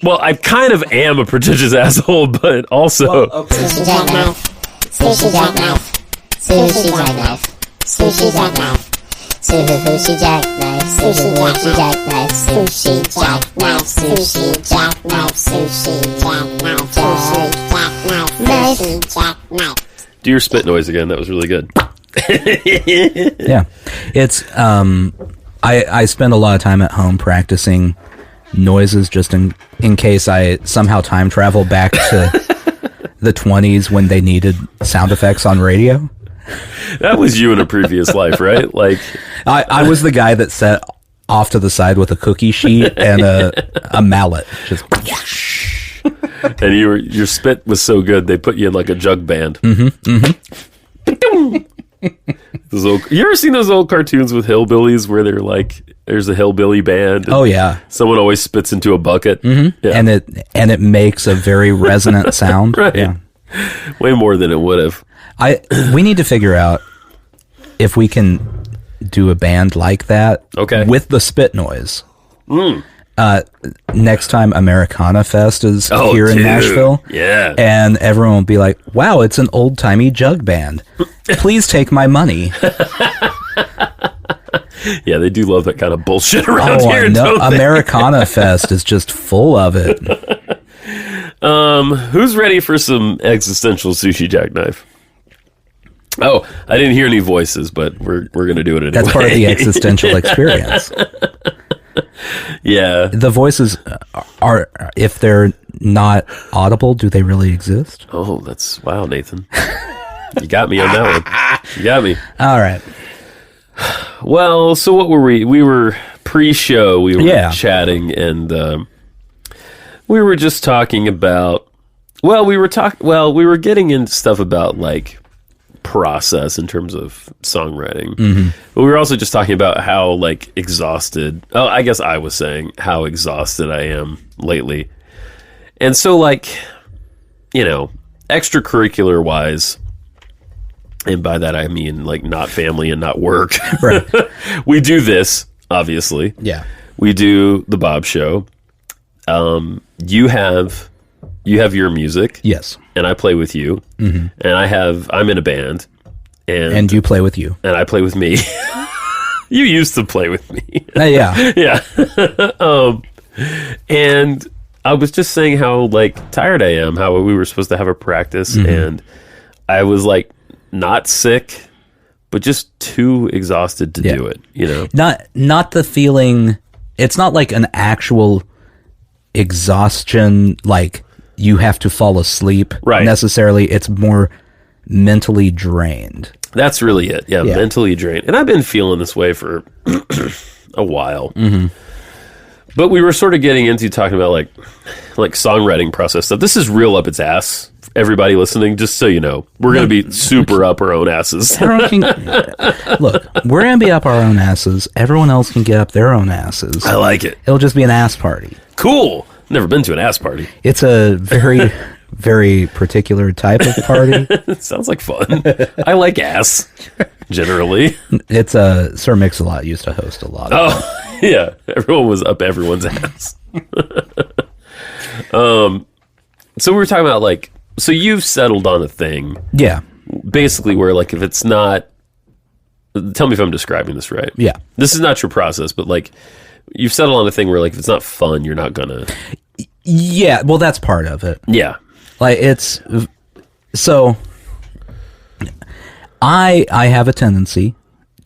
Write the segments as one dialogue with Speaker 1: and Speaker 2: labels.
Speaker 1: Well, I kind of am a pretentious asshole, but also...
Speaker 2: Sushi jackknife. Sushi jackknife. Sushi jackknife. Sushi jackknife. Sushi jackknife. Sushi jackknife. Sushi jackknife. Sushi jackknife. Sushi jackknife. Sushi jackknife.
Speaker 1: Do your spit noise again. That was really good.
Speaker 3: Yeah. It's, I spend a lot of time at home practicing noises just in case I somehow time travel back to the 20s when they needed sound effects on radio.
Speaker 1: That was you in a previous life, right? Like,
Speaker 3: I was the guy that sat off to the side with a cookie sheet and a mallet. Just
Speaker 1: and your spit was so good they put you in like a jug band. You ever seen those old cartoons with hillbillies where they're like, there's a hillbilly band?
Speaker 3: Oh yeah,
Speaker 1: someone always spits into a bucket,
Speaker 3: yeah. and it makes a very resonant sound.
Speaker 1: Right,
Speaker 3: yeah.
Speaker 1: Way more than it would have.
Speaker 3: We need to figure out if we can do a band like that.
Speaker 1: Okay.
Speaker 3: With the spit noise. Next time Americana Fest is here in Nashville.
Speaker 1: Yeah.
Speaker 3: And everyone will be like, wow, it's an old-timey jug band. Please take my money.
Speaker 1: Yeah, they do love that kind of bullshit around here, don't they?
Speaker 3: Americana Fest is just full of it.
Speaker 1: Who's ready for some existential sushi jackknife? Oh, I didn't hear any voices, but we're going to do it anyway.
Speaker 3: That's part of the existential experience.
Speaker 1: Yeah.
Speaker 3: The voices are, if they're not audible, do they really exist?
Speaker 1: Oh, wow, Nathan. You got me on that one. You got me.
Speaker 3: All right.
Speaker 1: Well, so what were we? We were pre-show. We were chatting, and we were just talking about. Well, we were getting into stuff about like process in terms of songwriting, but we were also just talking about how like exhausted. Oh, I guess I was saying how exhausted I am lately, and so like, you know, extracurricular wise. And by that I mean like not family and not work.
Speaker 3: Right.
Speaker 1: We do this, obviously.
Speaker 3: Yeah.
Speaker 1: We do the Bob Show. You have your music.
Speaker 3: Yes.
Speaker 1: And I play with you. Mm-hmm. And I'm in a band.
Speaker 3: And you play with you.
Speaker 1: And I play with me. You used to play with me.
Speaker 3: Yeah.
Speaker 1: Yeah. And I was just saying how like tired I am, how we were supposed to have a practice, and I was like not sick, but just too exhausted to do it, you know?
Speaker 3: Not the feeling, it's not like an actual exhaustion, like you have to fall asleep necessarily. It's more mentally drained.
Speaker 1: That's really it. Yeah, mentally drained. And I've been feeling this way for a while. Mm-hmm. But we were sort of getting into talking about like songwriting process stuff. This is real up its ass. Everybody listening, just so you know, we're going to be super up our own asses.
Speaker 3: Look, we're going to be up our own asses. Everyone else can get up their own asses.
Speaker 1: I like it.
Speaker 3: It'll just be an ass party.
Speaker 1: Cool. Never been to an ass party.
Speaker 3: It's a very, very particular type of party.
Speaker 1: It sounds like fun. I like ass, generally.
Speaker 3: It's Sir Mix-a-Lot used to host a lot of
Speaker 1: them. Yeah. Everyone was up everyone's ass. So we were talking about like, so you've settled on a thing.
Speaker 3: Yeah.
Speaker 1: Basically where like if it's not, tell me if I'm describing this right.
Speaker 3: Yeah.
Speaker 1: This is not your process, but like you've settled on a thing where like if it's not fun, you're not gonna.
Speaker 3: Yeah, well that's part of it.
Speaker 1: Yeah.
Speaker 3: Like it's, so I have a tendency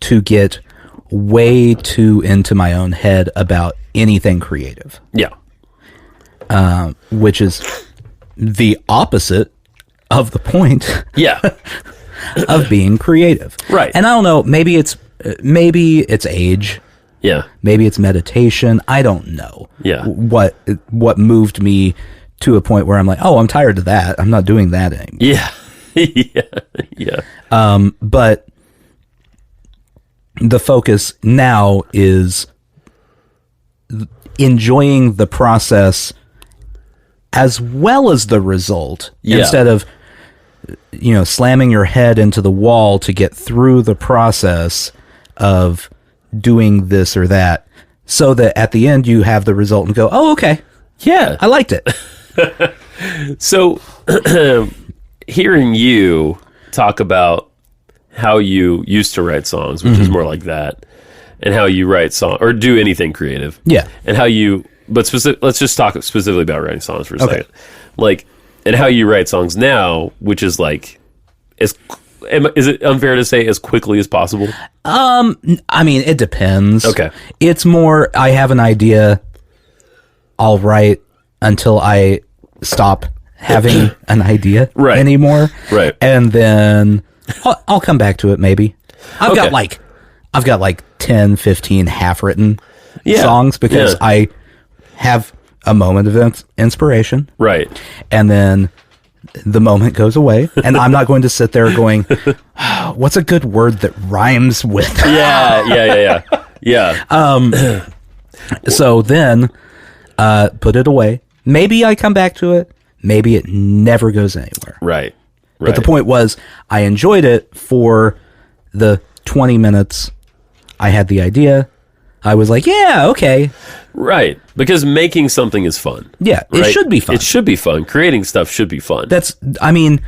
Speaker 3: to get way too into my own head about anything creative.
Speaker 1: Yeah.
Speaker 3: Which is the opposite of the point.
Speaker 1: Yeah.
Speaker 3: Of being creative.
Speaker 1: Right.
Speaker 3: And I don't know, maybe it's age.
Speaker 1: Yeah.
Speaker 3: Maybe it's meditation. I don't know.
Speaker 1: Yeah.
Speaker 3: What moved me to a point where I'm like, oh, I'm tired of that. I'm not doing that anymore.
Speaker 1: Yeah. Yeah.
Speaker 3: But the focus now is enjoying the process as well as the result, instead of, you know, slamming your head into the wall to get through the process of doing this or that, so that at the end you have the result and go, oh, okay.
Speaker 1: Yeah.
Speaker 3: I liked it.
Speaker 1: So, hearing you talk about how you used to write songs, which is more like that, and how you write songs, or do anything creative.
Speaker 3: Yeah.
Speaker 1: And how you, but let's just talk specifically about writing songs for a second. Like, and how you write songs now, which is like, is it unfair to say as quickly as possible?
Speaker 3: I mean, it depends.
Speaker 1: Okay.
Speaker 3: It's more, I have an idea, I'll write until I stop having an idea anymore.
Speaker 1: Right.
Speaker 3: And then I'll come back to it maybe. I've got like 10, 15 half-written songs because I have a moment of inspiration.
Speaker 1: Right.
Speaker 3: And then the moment goes away, and I'm not going to sit there going, what's a good word that rhymes with?
Speaker 1: Yeah.
Speaker 3: So then, put it away. Maybe I come back to it. Maybe it never goes anywhere.
Speaker 1: Right.
Speaker 3: But the point was, I enjoyed it for the 20 minutes I had the idea. I was like, yeah, okay.
Speaker 1: Right. Because making something is fun.
Speaker 3: Yeah,
Speaker 1: right?
Speaker 3: It should be fun.
Speaker 1: It should be fun. Creating stuff should be fun.
Speaker 3: I mean,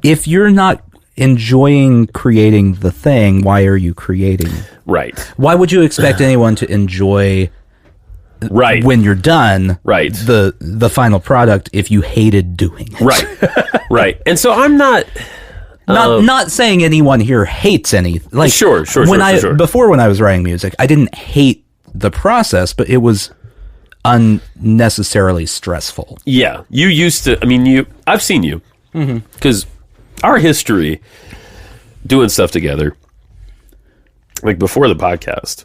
Speaker 3: if you're not enjoying creating the thing, why are you creating?
Speaker 1: Right.
Speaker 3: Why would you expect anyone to enjoy when you're done the final product if you hated doing it?
Speaker 1: Right. And so I'm not
Speaker 3: saying anyone here hates any, like,
Speaker 1: sure.
Speaker 3: Before, when I was writing music, I didn't hate the process, but it was unnecessarily stressful.
Speaker 1: Yeah. You used to, I mean, I've seen you because our history doing stuff together, like before the podcast,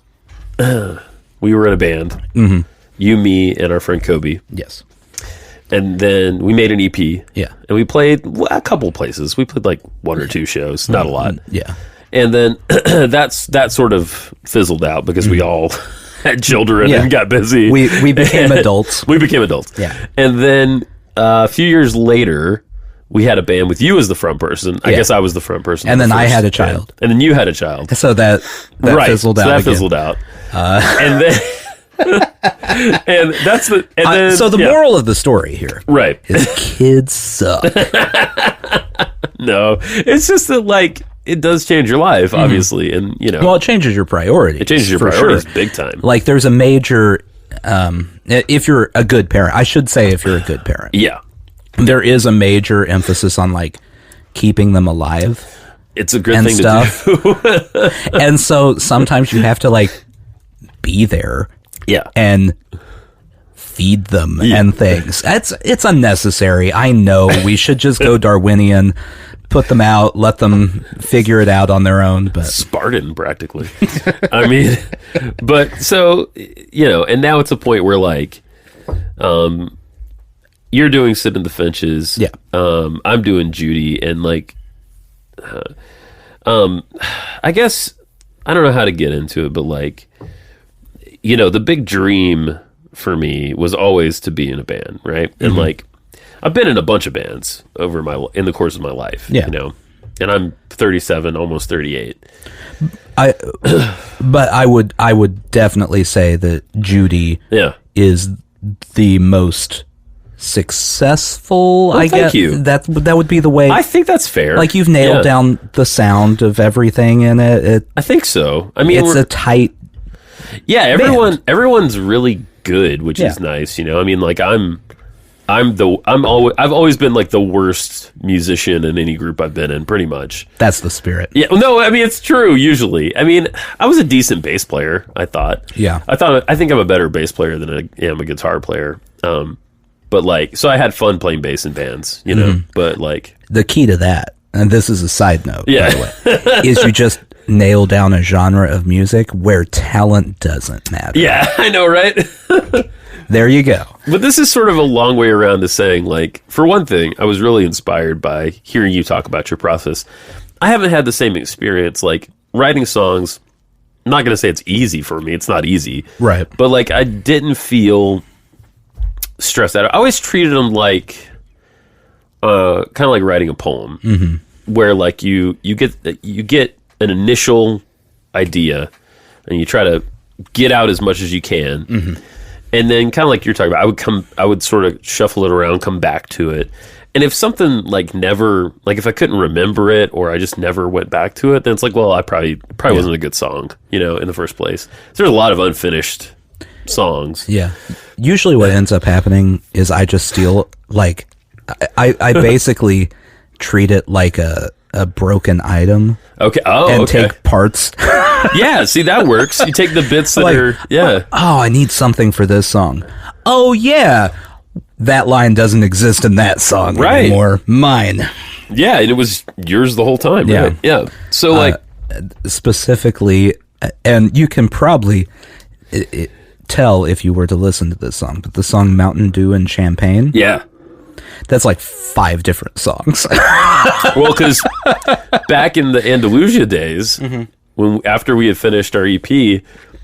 Speaker 1: we were in a band, you, me, and our friend Kobe.
Speaker 3: Yes.
Speaker 1: And then we made an EP.
Speaker 3: Yeah.
Speaker 1: And we played a couple places. We played like one or two shows, not a lot.
Speaker 3: Yeah.
Speaker 1: And then that sort of fizzled out because we all had children and got busy.
Speaker 3: We became adults.
Speaker 1: We became adults.
Speaker 3: Yeah.
Speaker 1: And then a few years later, we had a band with you as the front person. I guess I was the front person.
Speaker 3: And then I had a child.
Speaker 1: And then you had a child.
Speaker 3: So that fizzled out.
Speaker 1: That fizzled out. And then... and that's the and then,
Speaker 3: so the moral of the story here is kids suck.
Speaker 1: No, it's just that, like, it does change your life, obviously, and
Speaker 3: well, it changes your priorities.
Speaker 1: It changes your priorities big time.
Speaker 3: Like, there's a major if you're a good parent, I should say, if you're a good parent, there is a major emphasis on, like, keeping them alive.
Speaker 1: It's a good thing to
Speaker 3: do. And so sometimes you have to, like, be there.
Speaker 1: Yeah.
Speaker 3: And feed them and things. It's unnecessary. I know we should just go Darwinian, put them out, let them figure it out on their own. But
Speaker 1: Spartan, practically. I mean, but so, and now it's a point where, like, you're doing Sit in the Finches.
Speaker 3: Yeah.
Speaker 1: I'm doing Judy, and, like, I guess, I don't know how to get into it, but, like, the big dream for me was always to be in a band, right? And like, I've been in a bunch of bands in the course of my life, and I'm 37, almost 38.
Speaker 3: But I would definitely say that Judy is the most successful. I guess that would be the way.
Speaker 1: I think that's fair.
Speaker 3: Like, you've nailed down the sound of everything in it.
Speaker 1: I think so. I mean,
Speaker 3: it's a tight.
Speaker 1: Yeah, everyone's really good, which is nice. I mean, like, I've always been, like, the worst musician in any group I've been in, pretty much.
Speaker 3: That's the spirit.
Speaker 1: Yeah, no, I mean, it's true usually. I mean, I was a decent bass player, I thought.
Speaker 3: Yeah.
Speaker 1: I think I'm a better bass player than I am a guitar player. But, like, so I had fun playing bass in bands, but, like,
Speaker 3: the key to that, and this is a side note, by the way, is you just nail down a genre of music where talent doesn't matter.
Speaker 1: Yeah, I know, right?
Speaker 3: There you go.
Speaker 1: But this is sort of a long way around to saying, like, for one thing, I was really inspired by hearing you talk about your process. I haven't had the same experience, like, writing songs. I'm not going to say it's easy for me. It's not easy.
Speaker 3: Right.
Speaker 1: But, like, I didn't feel stressed out. I always treated them like, kind of like writing a poem, where, like, you get an initial idea and you try to get out as much as you can, And then kind of like you're talking about, I would sort of shuffle it around, come back to it. And if something like if I couldn't remember it or I just never went back to it, then it's like, well, I probably wasn't a good song, in the first place. There's a lot of unfinished songs.
Speaker 3: Yeah. Usually what ends up happening is I just steal, like, I basically treat it like a broken item.
Speaker 1: Okay.
Speaker 3: Take parts.
Speaker 1: Yeah, see, that works. You take the bits that are, yeah.
Speaker 3: Oh, I need something for this song. Oh, yeah. That line doesn't exist in that song anymore. Mine.
Speaker 1: Yeah, and it was yours the whole time, right? Yeah. So,
Speaker 3: specifically, and you can probably tell if you were to listen to this song, but the song Mountain Dew and Champagne.
Speaker 1: Yeah.
Speaker 3: That's like 5 different songs.
Speaker 1: Well, because back in the Andalusia days, after we had finished our EP, we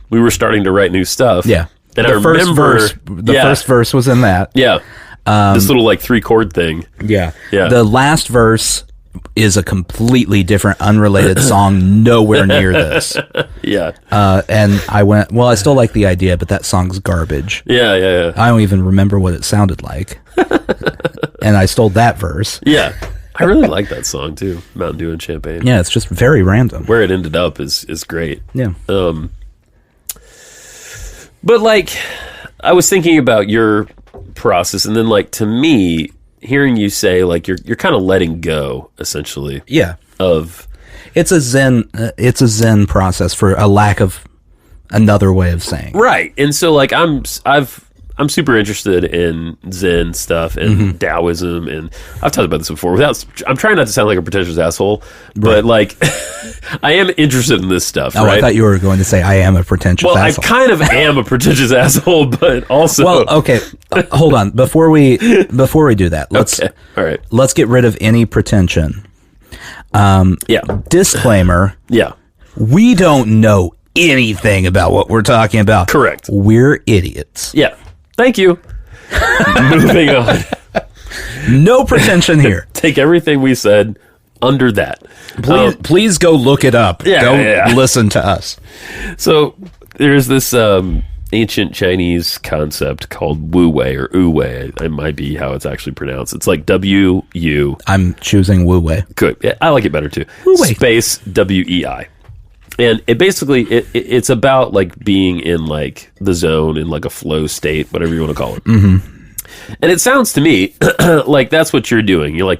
Speaker 1: were starting to write new stuff.
Speaker 3: Yeah.
Speaker 1: And
Speaker 3: the first verse was in that.
Speaker 1: Yeah. This little 3-chord thing.
Speaker 3: Yeah.
Speaker 1: Yeah.
Speaker 3: The last verse is a completely different, unrelated song, nowhere near this.
Speaker 1: Yeah.
Speaker 3: And I went, well, I still like the idea, but that song's garbage.
Speaker 1: Yeah.
Speaker 3: I don't even remember what it sounded like. And I stole that verse.
Speaker 1: Yeah. I really like that song, too, Mountain Dew and Champagne.
Speaker 3: Yeah, it's just very random.
Speaker 1: Where it ended up is great.
Speaker 3: Yeah.
Speaker 1: But, I was thinking about your process, and then, to me, hearing you say, you're kind of letting go, essentially.
Speaker 3: Yeah.
Speaker 1: Of...
Speaker 3: It's a Zen process, for a lack of another way of saying.
Speaker 1: Right. And so, I'm super interested in Zen stuff and Taoism, and I've talked about this before. I'm trying not to sound like a pretentious asshole, but I am interested in this stuff.
Speaker 3: Oh,
Speaker 1: right?
Speaker 3: I thought you were going to say I am a pretentious asshole.
Speaker 1: Well, I kind of am a pretentious asshole, but also.
Speaker 3: Well, okay, hold on. Before we do that,
Speaker 1: all right.
Speaker 3: Let's get rid of any pretension. Disclaimer.
Speaker 1: Yeah.
Speaker 3: We don't know anything about what we're talking about.
Speaker 1: Correct.
Speaker 3: We're idiots.
Speaker 1: Yeah. Thank you. Moving on.
Speaker 3: No pretension here.
Speaker 1: Take everything we said under that.
Speaker 3: Please go look it up. Don't listen to us.
Speaker 1: So there's this ancient Chinese concept called Wu Wei or Wu Wei. It might be how it's actually pronounced. It's like W-U.
Speaker 3: I'm choosing Wu Wei.
Speaker 1: Good. Yeah, I like it better too.
Speaker 3: Wu Wei.
Speaker 1: Space W-E-I. And it basically, it's about being in the zone, in a flow state, whatever you want to call it.
Speaker 3: Mm-hmm.
Speaker 1: And it sounds to me like that's what you're doing. You've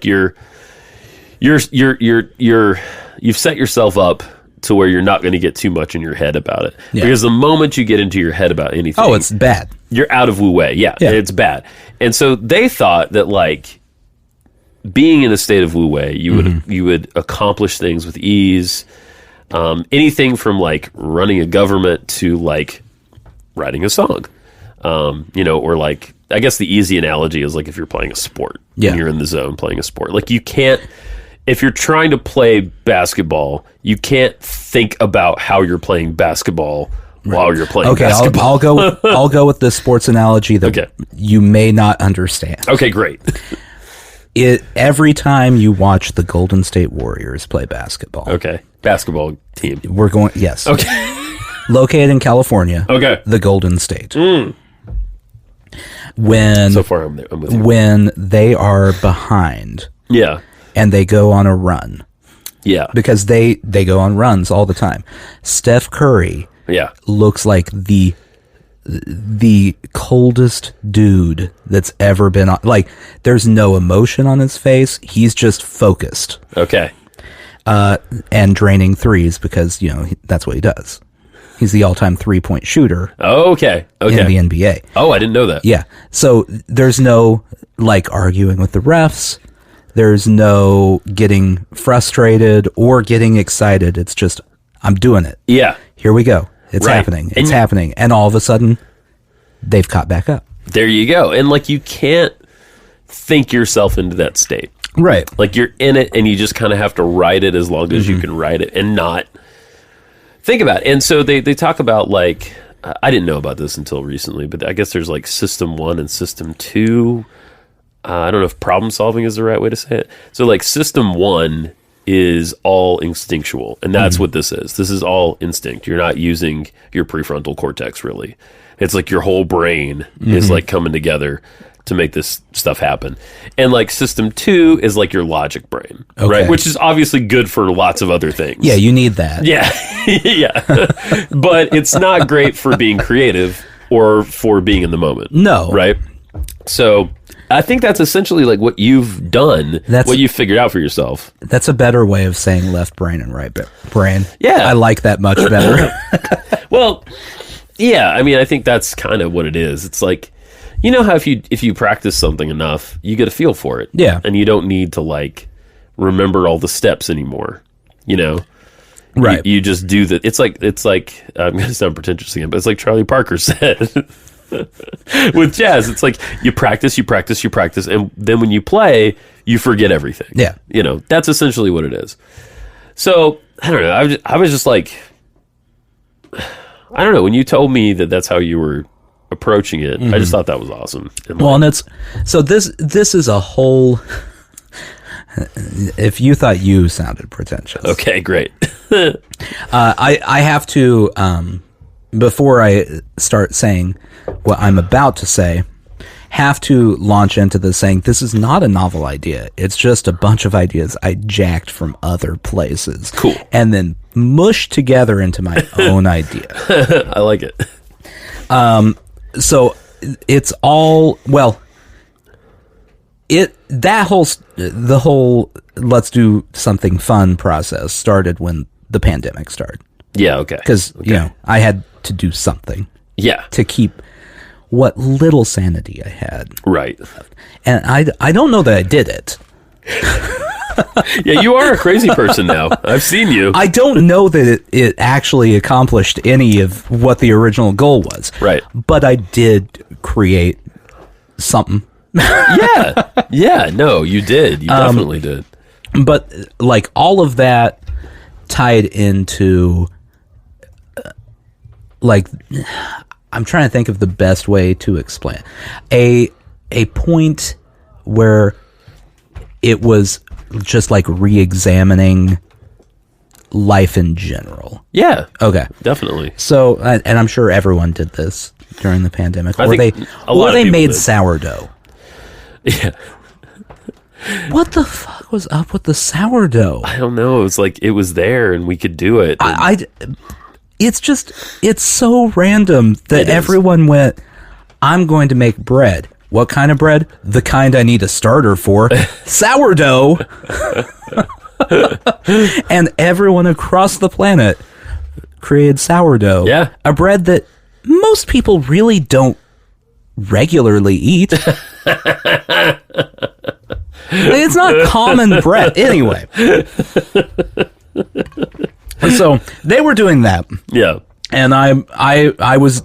Speaker 1: set yourself up to where you're not going to get too much in your head about it. Yeah. Because the moment you get into your head about anything,
Speaker 3: it's bad.
Speaker 1: You're out of Wu Wei. Yeah, it's bad. And so they thought that being in a state of Wu Wei, you would accomplish things with ease. Anything from running a government to writing a song, or I guess the easy analogy is if you're playing a sport, when you're in the zone playing a sport, you can't, if you're trying to play basketball, you can't think about how you're playing basketball while you're playing basketball.
Speaker 3: I'll go with the sports analogy that you may not understand.
Speaker 1: Okay, great.
Speaker 3: Every time you watch the Golden State Warriors play basketball.
Speaker 1: Okay. Basketball team.
Speaker 3: We're going, yes.
Speaker 1: Okay.
Speaker 3: Located in California.
Speaker 1: Okay.
Speaker 3: The Golden State.
Speaker 1: So far, I'm with you.
Speaker 3: When they are behind.
Speaker 1: Yeah.
Speaker 3: And they go on a run.
Speaker 1: Yeah.
Speaker 3: Because they go on runs all the time. Steph Curry.
Speaker 1: Yeah.
Speaker 3: Looks like the coldest dude that's ever been on. There's no emotion on his face. He's just focused.
Speaker 1: Okay.
Speaker 3: And draining threes because, that's what he does. He's the all-time three-point shooter.
Speaker 1: Okay.
Speaker 3: In the NBA.
Speaker 1: Oh, I didn't know that.
Speaker 3: Yeah. So there's no, arguing with the refs. There's no getting frustrated or getting excited. It's just, I'm doing it.
Speaker 1: Yeah.
Speaker 3: Here we go. It's happening. It's happening. And all of a sudden, they've caught back up.
Speaker 1: There you go. And you can't think yourself into that state.
Speaker 3: Right.
Speaker 1: You're in it and you just kind of have to ride it as long as you can ride it and not think about it. And so they talk about I didn't know about this until recently, but I guess there's system 1 and system 2. I don't know if problem solving is the right way to say it. So system 1 is all instinctual, and that's what this is. This is all instinct. You're not using your prefrontal cortex really. It's like your whole brain is like coming together to make this stuff happen. And like system 2 is like your logic brain, right? Which is obviously good for lots of other things.
Speaker 3: Yeah, you need that.
Speaker 1: Yeah. Yeah. But it's not great for being creative or for being in the moment.
Speaker 3: No.
Speaker 1: Right? So I think that's essentially like what you've done, what you figured out for yourself.
Speaker 3: That's a better way of saying left brain and right brain.
Speaker 1: Yeah.
Speaker 3: I like that much better.
Speaker 1: Well, yeah, I mean, I think that's kind of what it is. It's like, you know how if you practice something enough, you get a feel for it.
Speaker 3: Yeah.
Speaker 1: And you don't need to like remember all the steps anymore, you know?
Speaker 3: Right.
Speaker 1: You just do that. It's like I'm going to sound pretentious again, but it's like Charlie Parker said. With jazz, it's like you practice, and then when you play, you forget everything.
Speaker 3: Yeah.
Speaker 1: You know, that's essentially what it is. So, I don't know. I was just like, I don't know. When you told me that that's how you were approaching it, I just thought that was awesome.
Speaker 3: And it's, so this is a whole, if you thought you sounded pretentious.
Speaker 1: Okay, great.
Speaker 3: I have to, before I start saying what I'm about to say, have to launch into this saying this is not a novel idea. It's just a bunch of ideas I jacked from other places.
Speaker 1: Cool.
Speaker 3: And then mushed together into my own idea.
Speaker 1: I like it.
Speaker 3: So it's all, well, the whole let's do something fun process started when the pandemic started.
Speaker 1: Yeah, okay.
Speaker 3: Because, you know, I had to do something.
Speaker 1: Yeah.
Speaker 3: To keep what little sanity I had.
Speaker 1: Right.
Speaker 3: And I don't know that I did it.
Speaker 1: Yeah, you are a crazy person now. I've seen you.
Speaker 3: I don't know that it actually accomplished any of what the original goal was.
Speaker 1: Right.
Speaker 3: But I did create something.
Speaker 1: Yeah. Yeah, no, you did. You definitely did.
Speaker 3: But, like, all of that tied into, like, I'm trying to think of the best way to explain it. A point where it was just like re-examining life in general.
Speaker 1: Yeah.
Speaker 3: Okay.
Speaker 1: Definitely.
Speaker 3: So, and I'm sure everyone did this during the pandemic.
Speaker 1: I think a lot of
Speaker 3: they
Speaker 1: people
Speaker 3: made
Speaker 1: did.
Speaker 3: sourdough.
Speaker 1: Yeah.
Speaker 3: What the fuck was up with the sourdough?
Speaker 1: I don't know. It was like it was there and we could do it.
Speaker 3: It's so random that everyone went, I'm going to make bread. What kind of bread? The kind I need a starter for. Sourdough. And everyone across the planet created sourdough.
Speaker 1: Yeah.
Speaker 3: A bread that most people really don't regularly eat. It's not common bread. Anyway. So they were doing that.
Speaker 1: Yeah.
Speaker 3: And I was,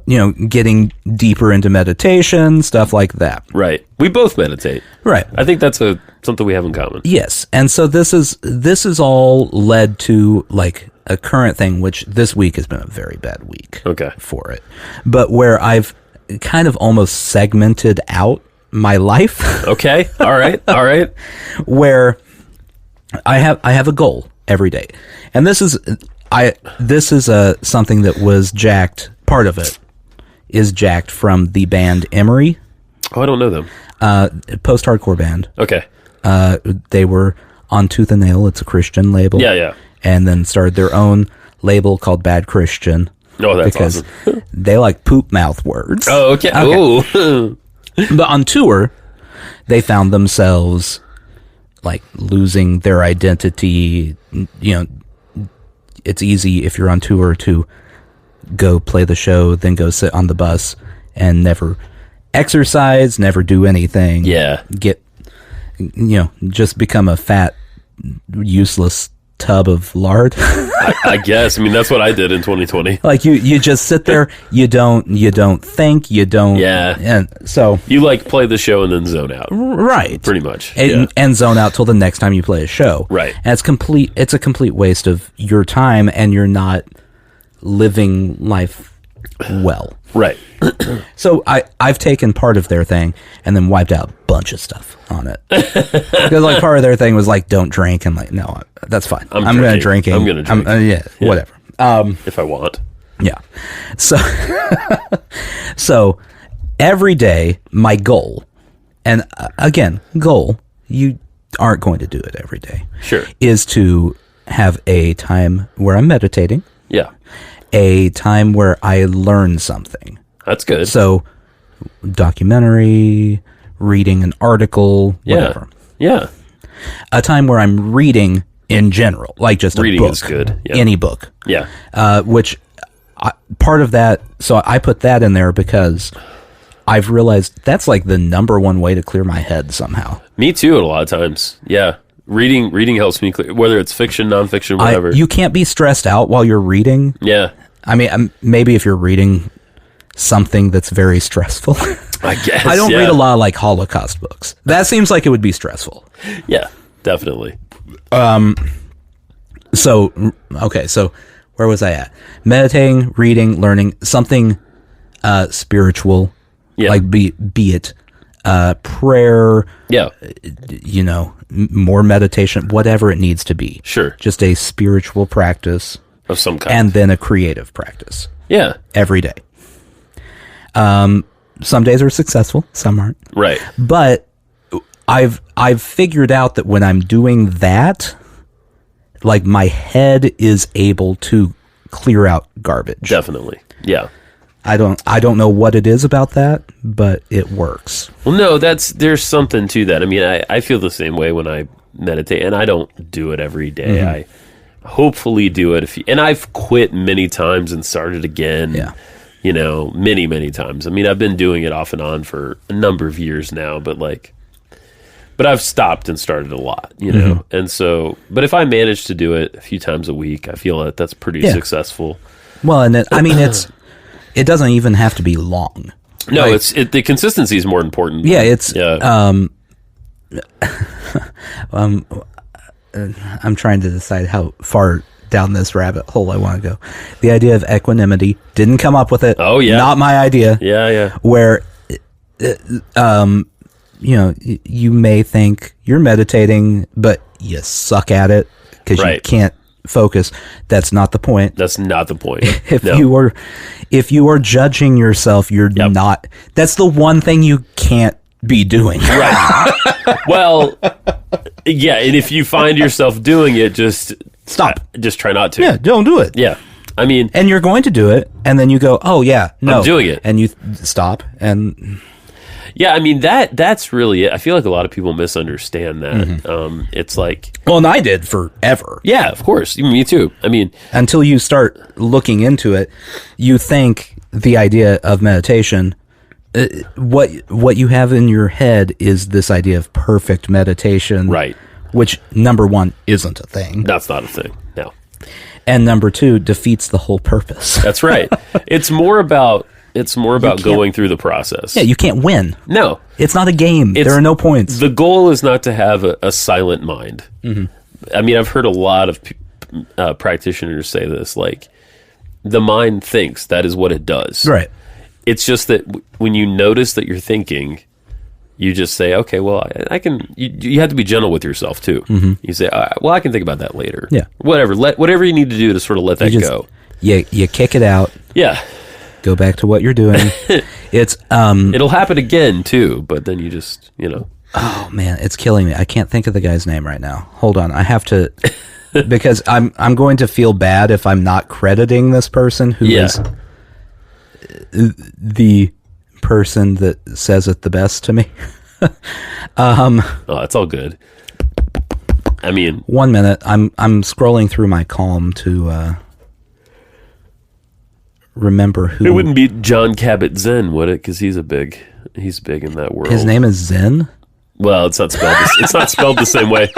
Speaker 3: you know, getting deeper into meditation, stuff like that.
Speaker 1: Right. We both meditate.
Speaker 3: Right.
Speaker 1: I think that's something we have in common.
Speaker 3: Yes. And so this is all led to like a current thing, which this week has been a very bad week for it. But where I've kind of almost segmented out my life.
Speaker 1: Okay. All right. All right.
Speaker 3: Where I have a goal every day. And this is something that was jacked. Part of it is jacked from the band Emery.
Speaker 1: Oh, I don't know them.
Speaker 3: Post-hardcore band.
Speaker 1: Okay.
Speaker 3: They were on Tooth and Nail. It's a Christian label.
Speaker 1: Yeah, yeah.
Speaker 3: And then started their own label called Bad Christian.
Speaker 1: Oh, that's
Speaker 3: because
Speaker 1: awesome.
Speaker 3: they like poop mouth words.
Speaker 1: Oh, okay. Oh.
Speaker 3: But on tour, they found themselves like losing their identity. You know, it's easy if you're on tour to go play the show, then go sit on the bus and never exercise, never do anything.
Speaker 1: Yeah.
Speaker 3: Just become a fat, useless tub of lard.
Speaker 1: I guess. I mean, that's what I did in 2020.
Speaker 3: Like you just sit there, you don't think, you don't.
Speaker 1: Yeah.
Speaker 3: And so
Speaker 1: you like play the show and then zone out.
Speaker 3: Right.
Speaker 1: Pretty much.
Speaker 3: And zone out till the next time you play a show.
Speaker 1: Right.
Speaker 3: And it's a complete waste of your time, and you're not living life well.
Speaker 1: Right.
Speaker 3: So I've taken part of their thing and then wiped out a bunch of stuff on it. Because like part of their thing was like, don't drink. And like, no, that's fine. I'm going to drink.
Speaker 1: I'm going to drink.
Speaker 3: Whatever.
Speaker 1: If I want.
Speaker 3: Yeah. So, so every day, my goal, and again, goal, you aren't going to do it every day.
Speaker 1: Sure.
Speaker 3: Is to have a time where I'm meditating.
Speaker 1: Yeah.
Speaker 3: A time where I learn something.
Speaker 1: That's good.
Speaker 3: So, documentary, reading an article, whatever.
Speaker 1: Yeah.
Speaker 3: A time where I'm reading in general, like just a
Speaker 1: reading
Speaker 3: book.
Speaker 1: Is good. Yeah.
Speaker 3: Any book.
Speaker 1: Yeah.
Speaker 3: Which part of that, so I put that in there because I've realized that's like the number one way to clear my head somehow.
Speaker 1: Me too, a lot of times. Yeah. Reading helps me clear, whether it's fiction, nonfiction, whatever.
Speaker 3: You can't be stressed out while you're reading.
Speaker 1: Yeah.
Speaker 3: I mean, maybe if you're reading something that's very stressful.
Speaker 1: I guess.
Speaker 3: I don't read a lot of like Holocaust books. That seems like it would be stressful.
Speaker 1: Yeah, definitely.
Speaker 3: So where was I at? Meditating, reading, learning, something spiritual.
Speaker 1: Yeah.
Speaker 3: Like be it prayer.
Speaker 1: Yeah.
Speaker 3: More meditation, whatever it needs to be.
Speaker 1: Sure.
Speaker 3: Just a spiritual practice.
Speaker 1: Of some kind.
Speaker 3: And then a creative practice.
Speaker 1: Yeah.
Speaker 3: Every day. Some days are successful, some aren't.
Speaker 1: Right.
Speaker 3: But I've figured out that when I'm doing that, like my head is able to clear out garbage.
Speaker 1: Definitely. Yeah.
Speaker 3: I don't know what it is about that, but it works.
Speaker 1: Well, no, there's something to that. I mean, I feel the same way when I meditate, and I don't do it every day.
Speaker 3: Mm-hmm.
Speaker 1: I hopefully do it and I've quit many times and started again.
Speaker 3: Yeah.
Speaker 1: Many, many times. I mean, I've been doing it off and on for a number of years now, but I've stopped and started a lot,
Speaker 3: Mm-hmm.
Speaker 1: And so, but if I manage to do it a few times a week, I feel that that's pretty successful.
Speaker 3: Well, and it doesn't even have to be long.
Speaker 1: No, the consistency is more important.
Speaker 3: Yeah, I'm trying to decide how far down this rabbit hole I want to go. The idea of equanimity, didn't come up with it.
Speaker 1: Oh, yeah.
Speaker 3: Not my idea.
Speaker 1: Yeah.
Speaker 3: Where, you may think you're meditating, but you suck at it because you can't focus. That's not the point.
Speaker 1: That's not the point.
Speaker 3: If you are judging yourself, you're not. That's the one thing you can't be doing.
Speaker 1: Right. Well, yeah, and if you find yourself doing it, just
Speaker 3: stop.
Speaker 1: Just try not to.
Speaker 3: Yeah, don't do it.
Speaker 1: Yeah. I mean,
Speaker 3: and you're going to do it, and then you go, "Oh yeah, no,
Speaker 1: I'm doing it,"
Speaker 3: and you stop. And
Speaker 1: yeah, I mean that's really it. I feel like a lot of people misunderstand that. Mm-hmm. It's like,
Speaker 3: well, and I did forever.
Speaker 1: Yeah, of course, me too. I mean,
Speaker 3: until you start looking into it, you think the idea of meditation. What you have in your head is this idea of perfect meditation,
Speaker 1: right?
Speaker 3: Which number one isn't a thing.
Speaker 1: That's not a thing. No.
Speaker 3: And number two defeats the whole purpose.
Speaker 1: That's right. It's more about going through the process.
Speaker 3: Yeah, you can't win.
Speaker 1: No,
Speaker 3: it's not a game. There are no points.
Speaker 1: The goal is not to have a silent mind. Mm-hmm. I mean, I've heard a lot of practitioners say this. Like, the mind thinks, that is what it does.
Speaker 3: Right.
Speaker 1: It's just that when you notice that you're thinking, you just say, okay, well, I can. You have to be gentle with yourself too. Mm-hmm. You say, well, I can think about that later.
Speaker 3: Yeah,
Speaker 1: whatever you need to do to sort of let that go.
Speaker 3: You kick it out.
Speaker 1: Yeah,
Speaker 3: go back to what you're doing. It's
Speaker 1: it'll happen again too, but then you just
Speaker 3: Oh man, it's killing me. I can't think of the guy's name right now. Hold on, I have to because I'm going to feel bad if I'm not crediting this person who is the person that says it the best to me.
Speaker 1: It's all good. I mean,
Speaker 3: 1 minute. I'm scrolling through my Calm to remember who.
Speaker 1: It wouldn't be John Kabat-Zinn, would it? Because he's big in that world.
Speaker 3: His name is Zen.
Speaker 1: Well, it's not spelled. It's not spelled the same way.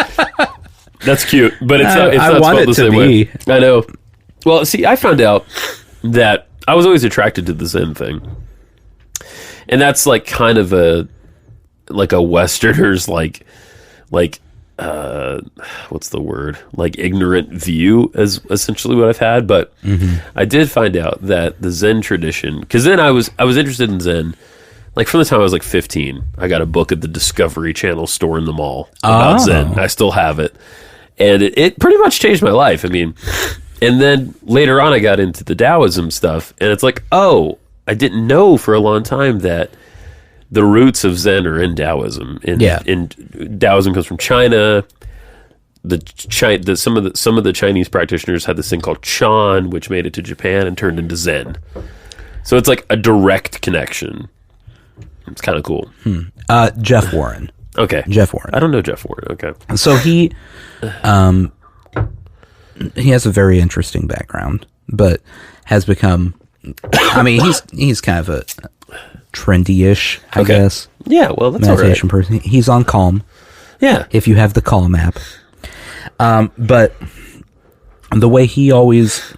Speaker 1: That's cute, but it's not spelled the same way. I know. Well, see, I found out that I was always attracted to the Zen thing, and that's like kind of a Westerner's like what's the word? Like ignorant view is essentially what I've had. But I did find out that the Zen tradition, because then I was interested in Zen. Like from the time I was like 15, I got a book at the Discovery Channel store in the mall about Zen. I still have it. And it pretty much changed my life. I mean, And then later on, I got into the Taoism stuff, and it's like, oh, I didn't know for a long time that the roots of Zen are in Taoism. And Taoism comes from China. Some of the Chinese practitioners had this thing called Chan, which made it to Japan and turned into Zen. So it's like a direct connection. It's kind of cool.
Speaker 3: Jeff Warren.
Speaker 1: Okay.
Speaker 3: Jeff Warren.
Speaker 1: I don't know Jeff Warren. Okay.
Speaker 3: So he has a very interesting background, but has become, I mean, he's kind of a trendy-ish, I guess.
Speaker 1: Yeah, well, that's
Speaker 3: meditation
Speaker 1: all right.
Speaker 3: person. He's on Calm.
Speaker 1: Yeah.
Speaker 3: If you have the Calm app. But the way he always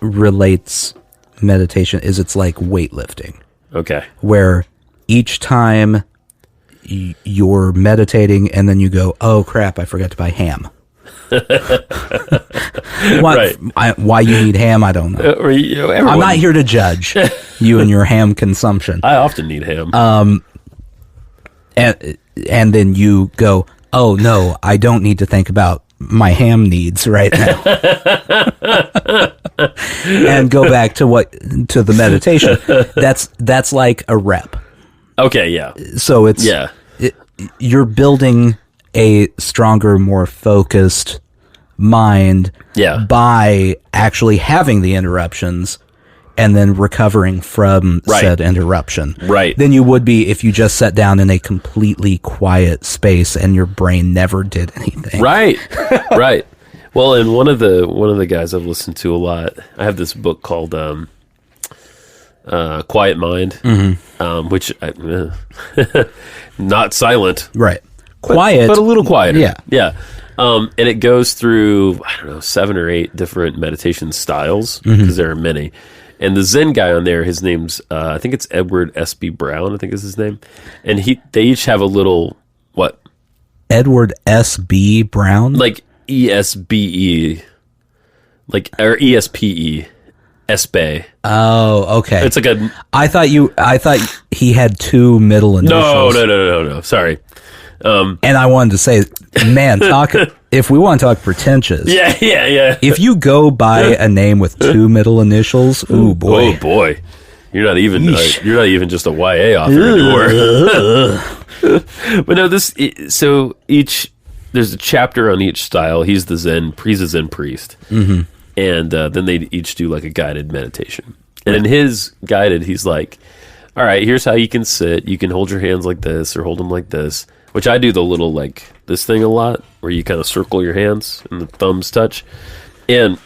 Speaker 3: relates meditation is it's like weightlifting.
Speaker 1: Okay.
Speaker 3: Where each time you're meditating and then you go, oh crap, I forgot to buy ham. Why you need ham, I don't know. I'm not here to judge you and your ham consumption.
Speaker 1: I often need ham.
Speaker 3: And then you go, oh no, I don't need to think about my ham needs right now. And go back to the meditation. That's like a rep.
Speaker 1: Okay, yeah.
Speaker 3: So it's you're building a stronger, more focused mind by actually having the interruptions and then recovering from said interruption.
Speaker 1: Right.
Speaker 3: Than you would be if you just sat down in a completely quiet space and your brain never did anything.
Speaker 1: Right. Right. Well, and one of the guys I've listened to a lot, I have this book called Quiet Mind, which not silent.
Speaker 3: Right. Quiet.
Speaker 1: But a little quieter.
Speaker 3: Yeah.
Speaker 1: Yeah. And it goes through, 7 or 8 different meditation styles, because there are many. And the Zen guy on there, his name's, I think it's Edward S.B. Brown, I think is his name. And they each have a little, what?
Speaker 3: Edward S.B. Brown?
Speaker 1: Like E-S-B-E. Or E-S-P-E. S-Bay.
Speaker 3: Oh, okay.
Speaker 1: It's like a...
Speaker 3: I thought he had 2 middle initials.
Speaker 1: No. Sorry.
Speaker 3: And I wanted to say, man, if we want to talk pretentious.
Speaker 1: Yeah.
Speaker 3: If you go by a name with 2 middle initials, ooh boy.
Speaker 1: Oh boy. You're not even just a YA author anymore. But no, there's a chapter on each style. He's a Zen priest. Mm-hmm. And then they each do like a guided meditation. And in his guided, he's like, all right, here's how you can sit. You can hold your hands like this or hold them like this, which I do the little like this thing a lot where you kind of circle your hands and the thumbs touch. And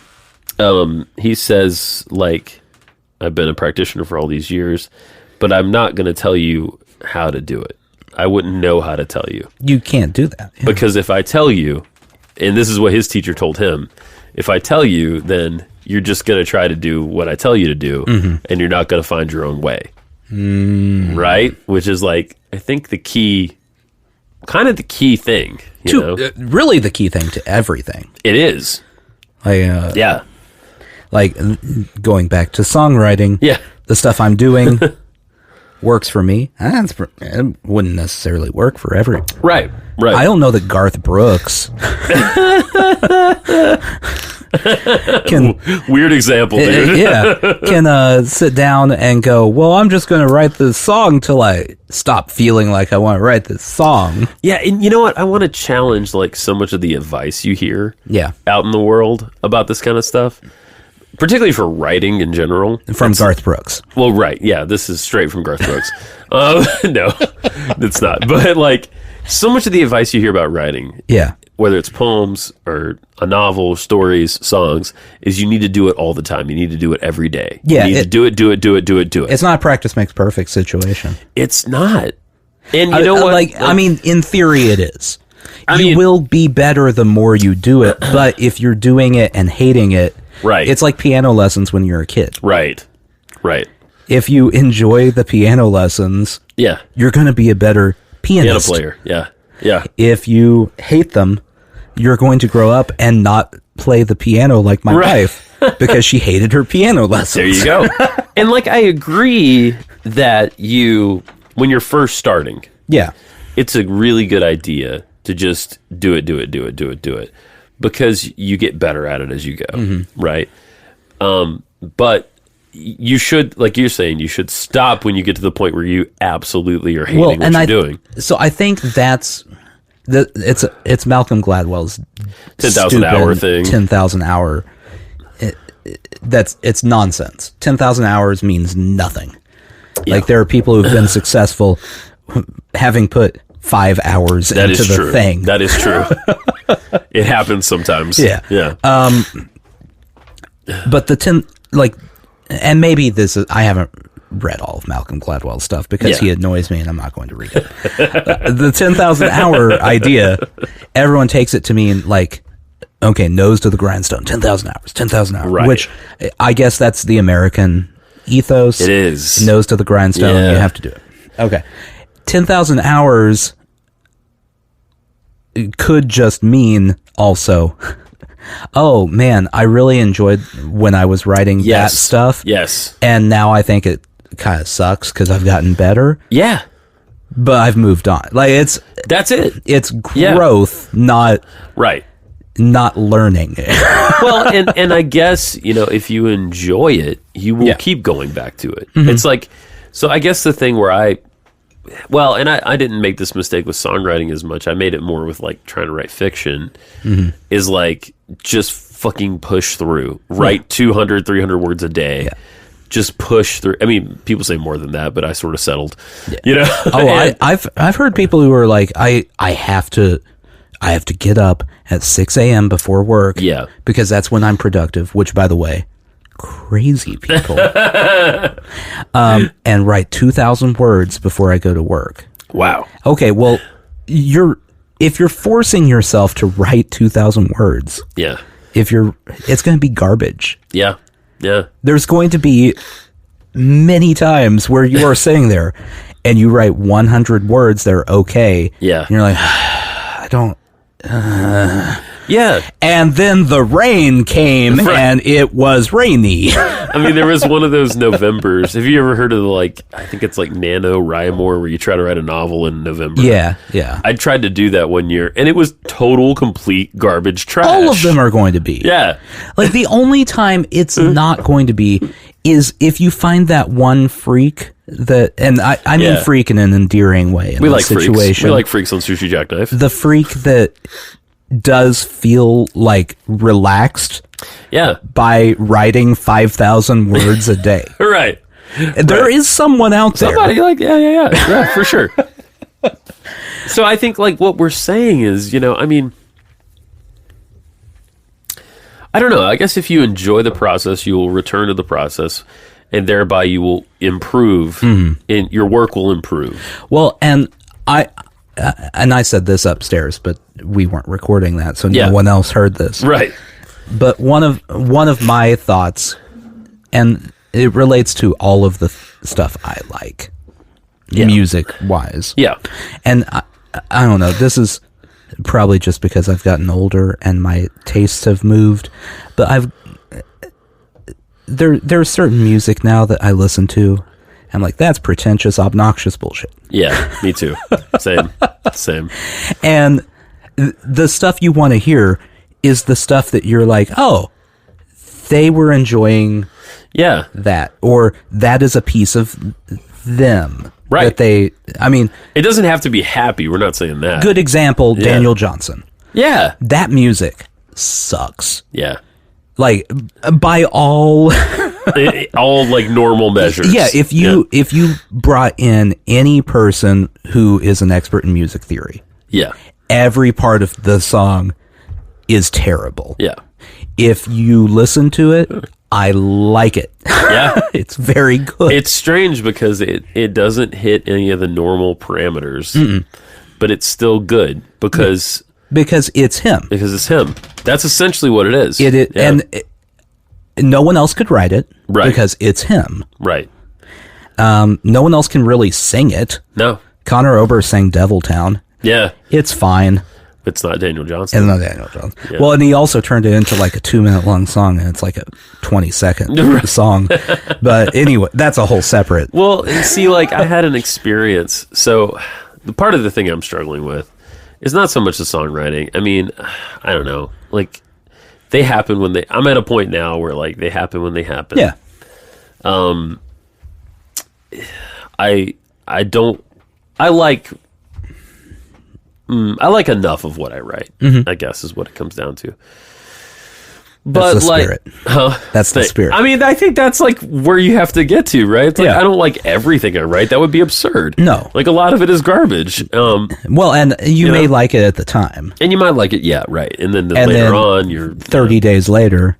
Speaker 1: he says, like, I've been a practitioner for all these years, but I'm not going to tell you how to do it. I wouldn't know how to tell you.
Speaker 3: You can't do that. Yeah.
Speaker 1: Because if I tell you, and this is what his teacher told him, if I tell you, then you're just going to try to do what I tell you to do, and you're not going to find your own way. Right? Which is like, I think the key thing.
Speaker 3: Really the key thing to everything.
Speaker 1: It is.
Speaker 3: Yeah. Like, going back to songwriting, the stuff I'm doing works for me. It wouldn't necessarily work for everyone.
Speaker 1: Right.
Speaker 3: I don't know that Garth Brooks can...
Speaker 1: Weird example, dude.
Speaker 3: Can sit down and go, well, I'm just going to write this song till I stop feeling like I want to write this song.
Speaker 1: Yeah, and you know what? I want to challenge like so much of the advice you hear out in the world about this kind of stuff. Particularly for writing in general.
Speaker 3: From Garth Brooks.
Speaker 1: Well, right. Yeah, this is straight from Garth Brooks. No, it's not. But, like, so much of the advice you hear about writing, whether it's poems or a novel, stories, songs, is you need to do it all the time. You need to do it every day.
Speaker 3: Yeah.
Speaker 1: You need to do it.
Speaker 3: It's not a practice makes perfect situation.
Speaker 1: It's not. And you know what?
Speaker 3: I mean, in theory it is. You will be better the more you do it, but if you're doing it and hating it,
Speaker 1: right.
Speaker 3: It's like piano lessons when you're a kid.
Speaker 1: Right.
Speaker 3: If you enjoy the piano lessons, you're going to be a better pianist.
Speaker 1: Piano player, yeah.
Speaker 3: If you hate them, you're going to grow up and not play the piano like my wife because she hated her piano lessons.
Speaker 1: There you go. And like, I agree that when you're first starting, it's a really good idea to just do it. because you get better at it as you go, right? But you should, like you're saying, you should stop when you get to the point where you absolutely are hating what you're doing.
Speaker 3: So I think that's it's Malcolm Gladwell's
Speaker 1: 10,000 hour thing.
Speaker 3: 10,000 hour. It's nonsense. 10,000 hours means nothing. Yeah. Like there are people who've been successful having put 5 hours into the thing.
Speaker 1: That is true. It happens sometimes.
Speaker 3: Yeah. But and maybe this is, I haven't read all of Malcolm Gladwell's stuff because he annoys me and I'm not going to read it. The 10,000 hour idea, everyone takes it to mean like, okay, nose to the grindstone, 10,000 hours, right. Which I guess that's the American ethos.
Speaker 1: It is.
Speaker 3: Nose to the grindstone, you have to do it. Okay. 10,000 hours could just mean also, oh man, I really enjoyed when I was writing that stuff.
Speaker 1: Yes.
Speaker 3: And now I think it kind of sucks because I've gotten better.
Speaker 1: Yeah.
Speaker 3: But I've moved on. Like
Speaker 1: that's it.
Speaker 3: It's growth, not learning.
Speaker 1: Well, and I guess, if you enjoy it, you will keep going back to it. It's like, so I guess the thing where I didn't make this mistake with songwriting as much. I made it more with like trying to write fiction is like just fucking push through. Write 200, 300 words a day. Yeah. Just push through. I mean, people say more than that, but I sort of settled. Yeah.
Speaker 3: Oh, I've heard people who are like, I have to get up at 6 a.m. before work.
Speaker 1: Yeah.
Speaker 3: Because that's when I'm productive, which by the way, crazy people. And write 2,000 words before I go to work.
Speaker 1: Wow.
Speaker 3: Okay, well, if you're forcing yourself to write 2,000 words, it's going to be garbage.
Speaker 1: Yeah. Yeah.
Speaker 3: There's going to be many times where you are sitting there and you write 100 words that are okay.
Speaker 1: Yeah.
Speaker 3: And you're like, I don't.
Speaker 1: Yeah.
Speaker 3: And then the rain came and it was rainy.
Speaker 1: I mean, there was one of those Novembers. Have you ever heard of I think it's like NaNoWriMo, where you try to write a novel in November?
Speaker 3: Yeah, yeah.
Speaker 1: I tried to do that one year, and it was total, complete garbage trash.
Speaker 3: All of them are going to be.
Speaker 1: Yeah.
Speaker 3: Like, the only time it's not going to be is if you find that one freak that, and I mean freak in an endearing way in this situation.
Speaker 1: Freaks. We like freaks on Sushi Jackknife.
Speaker 3: The freak that does feel like relaxed by writing 5,000 words a day.
Speaker 1: Right.
Speaker 3: There is someone out there.
Speaker 1: Somebody like, yeah, for sure. So I think like what we're saying is, I mean, I don't know. I guess if you enjoy the process, you will return to the process, and thereby you will improve, and your work will improve.
Speaker 3: Well, and I said this upstairs, but we weren't recording that, so no one else heard this.
Speaker 1: Right.
Speaker 3: But one of my thoughts, and it relates to all of the stuff I like, music-wise.
Speaker 1: Yeah.
Speaker 3: And I don't know, this is probably just because I've gotten older and my tastes have moved, but there's certain music now that I listen to. I'm like, that's pretentious, obnoxious bullshit.
Speaker 1: Yeah, me too. Same.
Speaker 3: And the stuff you want to hear is the stuff that you're like, oh, they were enjoying that, or that is a piece of them.
Speaker 1: Right.
Speaker 3: It
Speaker 1: doesn't have to be happy. We're not saying that.
Speaker 3: Good example, Daniel Johnson.
Speaker 1: Yeah.
Speaker 3: That music sucks.
Speaker 1: Yeah.
Speaker 3: Like, by all...
Speaker 1: all like normal measures.
Speaker 3: Yeah, if you brought in any person who is an expert in music theory, every part of the song is terrible.
Speaker 1: Yeah.
Speaker 3: If you listen to it, I like it.
Speaker 1: Yeah.
Speaker 3: It's very good.
Speaker 1: It's strange because it doesn't hit any of the normal parameters, but it's still good because
Speaker 3: it's him.
Speaker 1: Because it's him. That's essentially what it is.
Speaker 3: No one else could write it because it's him.
Speaker 1: Right.
Speaker 3: No one else can really sing it.
Speaker 1: No.
Speaker 3: Conor Oberst sang Deviltown.
Speaker 1: Yeah.
Speaker 3: It's fine.
Speaker 1: It's not Daniel Johnson.
Speaker 3: It's not Daniel Johnson. Yeah. Well, and he also turned it into like a 2-minute long song, and it's like a 20-second song. But anyway, that's a whole separate.
Speaker 1: Well, see, like I had an experience. So the part of the thing I'm struggling with It's not so much the songwriting. I mean, I don't know. Like, they happen when they... I'm at a point now where, like, they happen when they happen.
Speaker 3: Yeah.
Speaker 1: I don't... I like enough of what I write, I guess, is what it comes down to. But
Speaker 3: that's the spirit. That's the spirit.
Speaker 1: I mean, I think that's like where you have to get to, right? It's like, I don't like everything I write. That would be absurd.
Speaker 3: No.
Speaker 1: Like, a lot of it is garbage.
Speaker 3: Well, and you may like it at the time.
Speaker 1: And you might like it, yeah, right. And then later on, you're...
Speaker 3: 30 days later,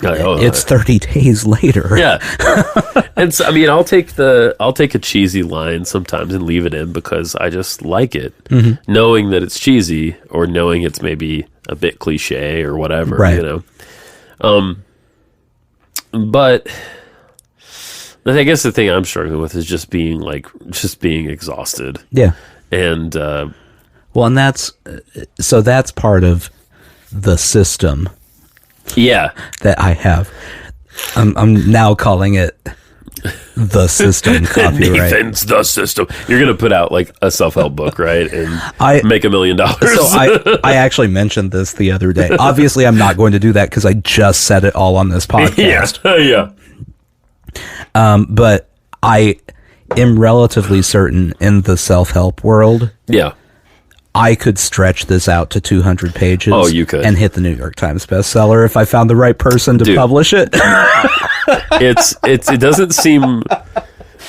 Speaker 3: it's 30 days later.
Speaker 1: Yeah. And so, I mean, I'll take a cheesy line sometimes and leave it in because I just like it. Knowing that it's cheesy or knowing it's maybe a bit cliche or whatever,
Speaker 3: right.
Speaker 1: you know. But I guess the thing I'm struggling with is just being exhausted.
Speaker 3: Yeah.
Speaker 1: And
Speaker 3: well, and that's part of the system.
Speaker 1: Yeah.
Speaker 3: That I have. I'm now calling it the system copyright.
Speaker 1: Nathan's the system. You're going to put out like a self-help book, right? And make $1 million. So
Speaker 3: I actually mentioned this the other day. Obviously, I'm not going to do that because I just said it all on this podcast.
Speaker 1: Yeah.
Speaker 3: But I am relatively certain in the self-help world.
Speaker 1: Yeah.
Speaker 3: I could stretch this out to 200 pages.
Speaker 1: Oh, you could.
Speaker 3: And hit the New York Times bestseller if I found the right person to publish it.
Speaker 1: It doesn't seem...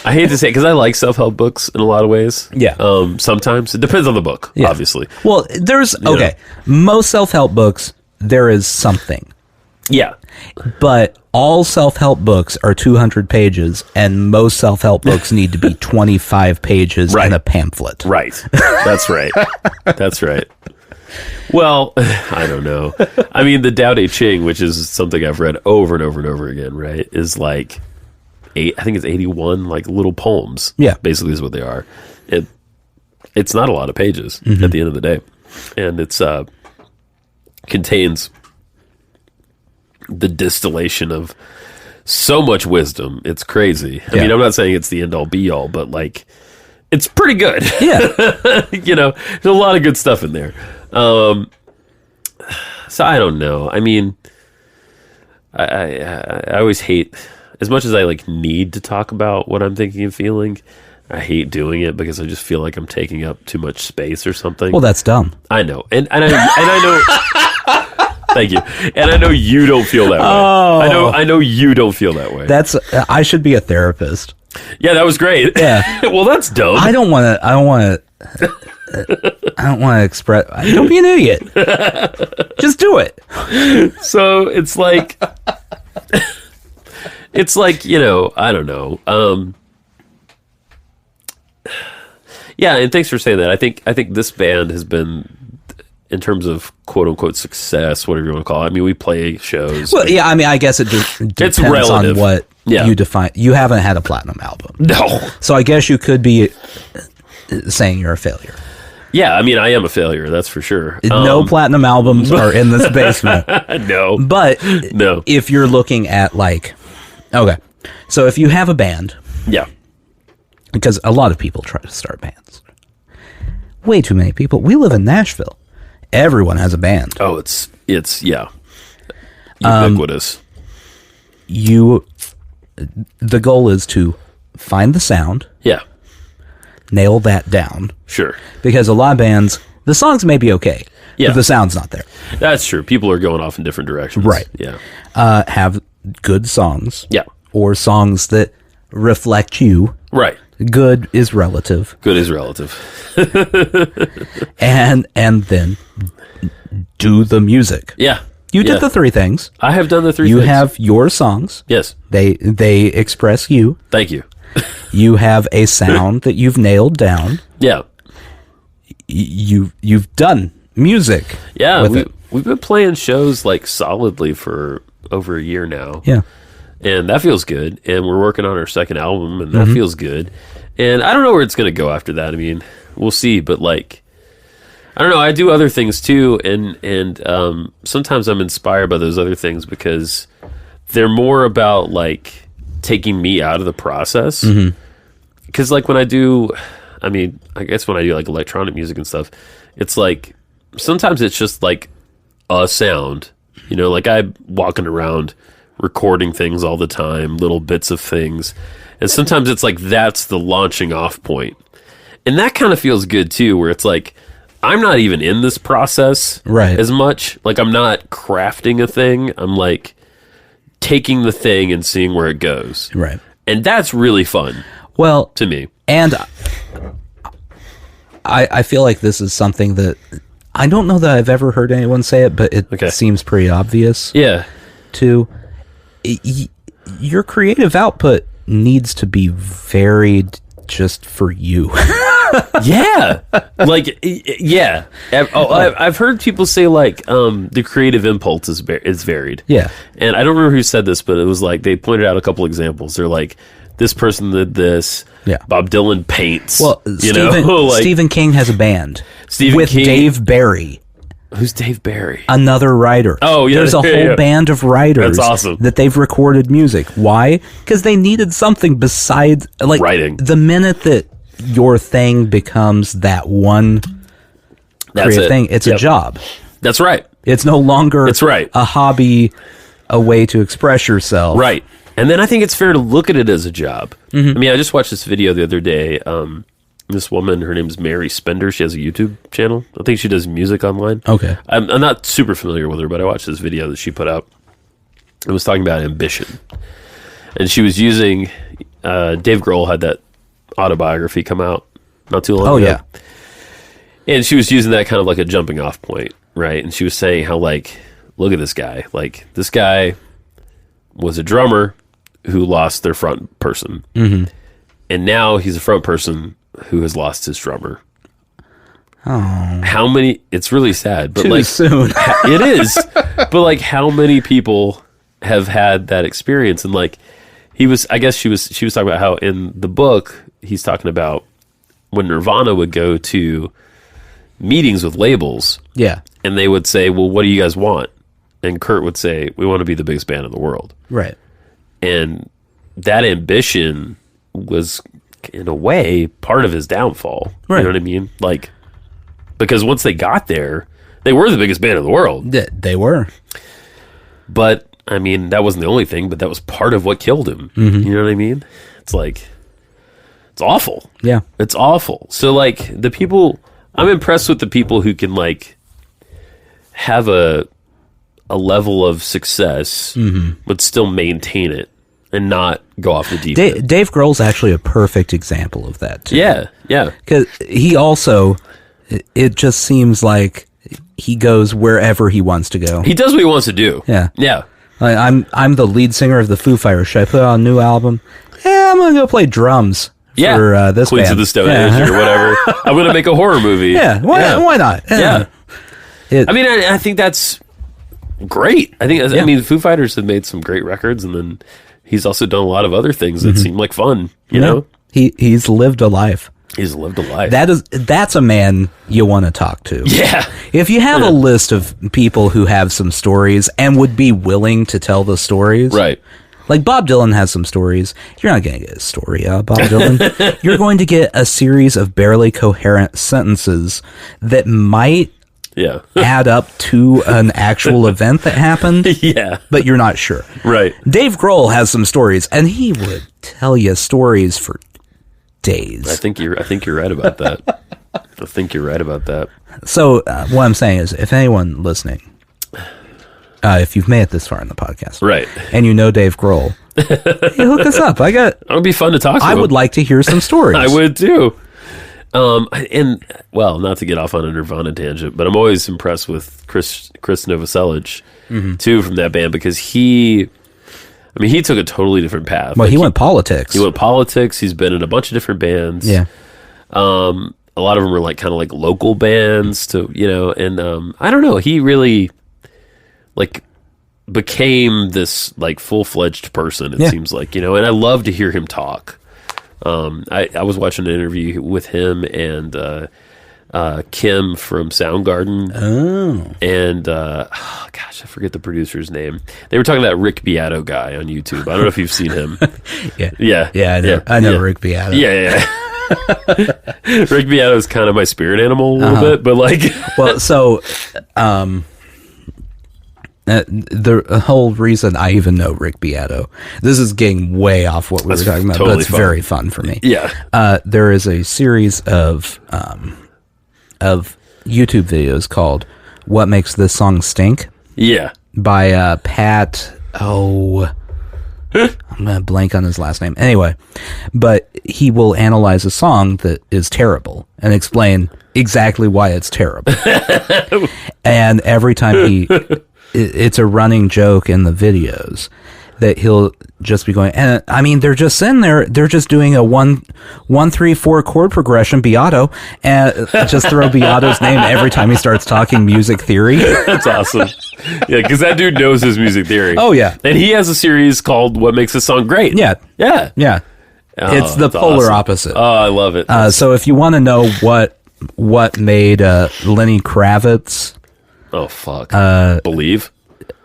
Speaker 1: I hate to say it because I like self-help books in a lot of ways.
Speaker 3: Yeah.
Speaker 1: Sometimes. It depends on the book, obviously.
Speaker 3: Well, most self-help books, there is something.
Speaker 1: Yeah.
Speaker 3: But all self-help books are 200 pages, and most self-help books need to be 25 pages in a pamphlet.
Speaker 1: Right. That's right. That's right. Well, I don't know. I mean, the Tao Te Ching, which is something I've read over and over and over again, right, is like, I think it's 81, like, little poems.
Speaker 3: Yeah.
Speaker 1: Basically is what they are. It's not a lot of pages at the end of the day. And it's contains the distillation of so much wisdom. It's crazy. I mean, I'm not saying it's the end all be all, but like, it's pretty good.
Speaker 3: Yeah.
Speaker 1: You know, there's a lot of good stuff in there. So I don't know. I mean, I always hate, as much as I like need to talk about what I'm thinking and feeling, I hate doing it because I just feel like I'm taking up too much space or something.
Speaker 3: Well, that's dumb.
Speaker 1: I know. And I know. Thank you. And I know you don't feel that way.
Speaker 3: Oh.
Speaker 1: I know you don't feel that way.
Speaker 3: I should be a therapist.
Speaker 1: Yeah, that was great.
Speaker 3: Yeah.
Speaker 1: Well, that's dumb.
Speaker 3: I don't want to express. Don't be an idiot. Just do it.
Speaker 1: So it's like, you know, I don't know. Yeah, and thanks for saying that. I think this band has been, in terms of quote unquote success, whatever you want to call it. I mean, we play shows.
Speaker 3: Well, yeah, I mean, I guess it depends
Speaker 1: relative
Speaker 3: on what you define. You haven't had a platinum album.
Speaker 1: No.
Speaker 3: So I guess you could be saying you're a failure.
Speaker 1: Yeah, I mean, I am a failure, that's for sure.
Speaker 3: No platinum albums are in this basement.
Speaker 1: No.
Speaker 3: But if you're looking at like, okay, so if you have a band.
Speaker 1: Yeah.
Speaker 3: Because a lot of people try to start bands. Way too many people. We live in Nashville. Everyone has a band.
Speaker 1: Oh, it's yeah, ubiquitous.
Speaker 3: The goal is to find the sound.
Speaker 1: Yeah.
Speaker 3: Nail that down.
Speaker 1: Sure.
Speaker 3: Because a lot of bands, the songs may be okay, but the sound's not there.
Speaker 1: That's true. People are going off in different directions.
Speaker 3: Right.
Speaker 1: Yeah.
Speaker 3: Have good songs.
Speaker 1: Yeah.
Speaker 3: Or songs that reflect you.
Speaker 1: Right.
Speaker 3: Good is relative.
Speaker 1: Good is relative.
Speaker 3: and then do the music.
Speaker 1: Yeah.
Speaker 3: You did the three things.
Speaker 1: I have done the three things.
Speaker 3: You have your songs.
Speaker 1: Yes.
Speaker 3: They express you.
Speaker 1: Thank you.
Speaker 3: You have a sound that you've nailed down.
Speaker 1: Yeah.
Speaker 3: You've done music.
Speaker 1: Yeah, we've been playing shows like solidly for over a year now.
Speaker 3: Yeah.
Speaker 1: And that feels good. And we're working on our second album, and that feels good. And I don't know where it's going to go after that. I mean, we'll see. But like, I don't know. I do other things too, and sometimes I'm inspired by those other things because they're more about like taking me out of the process. Because like when I do, I mean, I guess when I do like electronic music and stuff, it's like sometimes it's just like a sound. You know, like I'm walking around recording things all the time, little bits of things. And sometimes it's like that's the launching off point. And that kind of feels good too, where it's like I'm not even in this process as much. Like I'm not crafting a thing. I'm like taking the thing and seeing where it goes.
Speaker 3: Right.
Speaker 1: And that's really fun.
Speaker 3: Well,
Speaker 1: to me.
Speaker 3: And I feel like this is something that I don't know that I've ever heard anyone say it, but it seems pretty obvious.
Speaker 1: Yeah.
Speaker 3: Your creative output needs to be varied just for you.
Speaker 1: Yeah. Like, yeah. I've heard people say, like, the creative impulse is varied.
Speaker 3: Yeah.
Speaker 1: And I don't remember who said this, but it was like, they pointed out a couple examples. They're like, this person did this.
Speaker 3: Yeah.
Speaker 1: Bob Dylan paints.
Speaker 3: Well, Stephen King has a band with Dave Barry.
Speaker 1: Who's Dave Barry?
Speaker 3: Another writer.
Speaker 1: Oh, yeah.
Speaker 3: There's a whole band of writers.
Speaker 1: That's awesome.
Speaker 3: That they've recorded music. Why? Because they needed something besides, like,
Speaker 1: writing.
Speaker 3: The minute that your thing becomes that one creative thing, it's a job.
Speaker 1: That's right.
Speaker 3: It's no longer a hobby, a way to express yourself.
Speaker 1: Right. And then I think it's fair to look at it as a job. Mm-hmm. I mean, I just watched this video the other day. This woman, her name's Mary Spender. She has a YouTube channel. I think she does music online.
Speaker 3: Okay.
Speaker 1: I'm not super familiar with her, but I watched this video that she put out. It was talking about ambition. And she was using, Dave Grohl had that autobiography come out not too long ago. Yeah. And she was using that kind of like a jumping off point, right? And she was saying how, like, look at this guy. Like, this guy was a drummer who lost their front person. Mm-hmm. And now he's a front person who has lost his drummer.
Speaker 3: Oh.
Speaker 1: How many... It's really sad, but
Speaker 3: too
Speaker 1: like...
Speaker 3: soon.
Speaker 1: It is. But like, how many people have had that experience? And like, he was... I guess she was talking about how in the book, he's talking about when Nirvana would go to meetings with labels.
Speaker 3: Yeah.
Speaker 1: And they would say, well, what do you guys want? And Kurt would say, we want to be the biggest band in the world.
Speaker 3: Right.
Speaker 1: And that ambition was, in a way, part of his downfall. Right. You know what I mean? Like, because once they got there, they were the biggest band in the world.
Speaker 3: They were.
Speaker 1: But, I mean, that wasn't the only thing, but that was part of what killed him. Mm-hmm. You know what I mean? It's like, it's awful.
Speaker 3: Yeah.
Speaker 1: It's awful. So, like, the people, I'm impressed with the people who can, like, have a level of success, but still maintain it and not go off the deep end.
Speaker 3: Dave Grohl's actually a perfect example of that, too.
Speaker 1: Yeah, yeah.
Speaker 3: Because he also, it just seems like he goes wherever he wants to go.
Speaker 1: He does what he wants to do.
Speaker 3: Yeah.
Speaker 1: Yeah.
Speaker 3: I'm the lead singer of the Foo Fighters. Should I put out a new album? Yeah, I'm going to go play drums for this
Speaker 1: Queens
Speaker 3: band.
Speaker 1: of the Stone Age or whatever. I'm going to make a horror movie.
Speaker 3: Yeah, why not?
Speaker 1: Yeah. I mean, I think that's great. I mean, Foo Fighters have made some great records, and then he's also done a lot of other things that seem like fun. You know,
Speaker 3: he's lived a life.
Speaker 1: He's lived a life.
Speaker 3: That's a man you want to talk to.
Speaker 1: Yeah.
Speaker 3: If you have a list of people who have some stories and would be willing to tell the stories,
Speaker 1: right?
Speaker 3: Like Bob Dylan has some stories. You're not going to get a story out of Bob Dylan. You're going to get a series of barely coherent sentences that might add up to an actual event that happened. Yeah. But you're not sure.
Speaker 1: Right.
Speaker 3: Dave Grohl has some stories, and he would tell you stories for days.
Speaker 1: I think you're right about that. I think you're right about that.
Speaker 3: So what I'm saying is, if anyone listening, if you've made it this far in the podcast,
Speaker 1: right,
Speaker 3: and you know Dave Grohl, hey, hook us up. It
Speaker 1: would be fun to talk to him.
Speaker 3: I would like to hear some stories.
Speaker 1: I would too. And well, not to get off on a Nirvana tangent, but I'm always impressed with Chris Novoselic too from that band, because he took a totally different path.
Speaker 3: Well, he went politics.
Speaker 1: He went politics. He's been in a bunch of different bands.
Speaker 3: Yeah.
Speaker 1: A lot of them were like kind of like local bands to, and I don't know. He really like became this like full-fledged person, it seems like, and I love to hear him talk. I was watching an interview with him and Kim from Soundgarden. Oh. And gosh, I forget the producer's name. They were talking to that Rick Beato guy on YouTube. I don't know if you've seen him.
Speaker 3: Yeah, I know Rick Beato.
Speaker 1: Yeah. Rick Beato is kind of my spirit animal a little bit, but like,
Speaker 3: well, so the whole reason I even know Rick Beato, this is getting way off what we were talking about, but it's very fun for me.
Speaker 1: Yeah.
Speaker 3: There is a series of YouTube videos called "What Makes This Song Stink."
Speaker 1: Yeah.
Speaker 3: By Pat. I'm gonna blank on his last name. Anyway, but he will analyze a song that is terrible and explain exactly why it's terrible. And every time it's a running joke in the videos that he'll just be going, and I mean, they're just sitting there, they're just doing a 1-3-4 chord progression, Beato, and just throw Beato's name every time he starts talking music theory.
Speaker 1: That's awesome. Yeah, because that dude knows his music theory.
Speaker 3: Oh, yeah.
Speaker 1: And he has a series called What Makes a Song Great.
Speaker 3: Yeah.
Speaker 1: Yeah.
Speaker 3: Yeah. It's the polar opposite.
Speaker 1: Oh, I love it.
Speaker 3: So if you want to know what made Lenny Kravitz...
Speaker 1: Oh, fuck. Believe?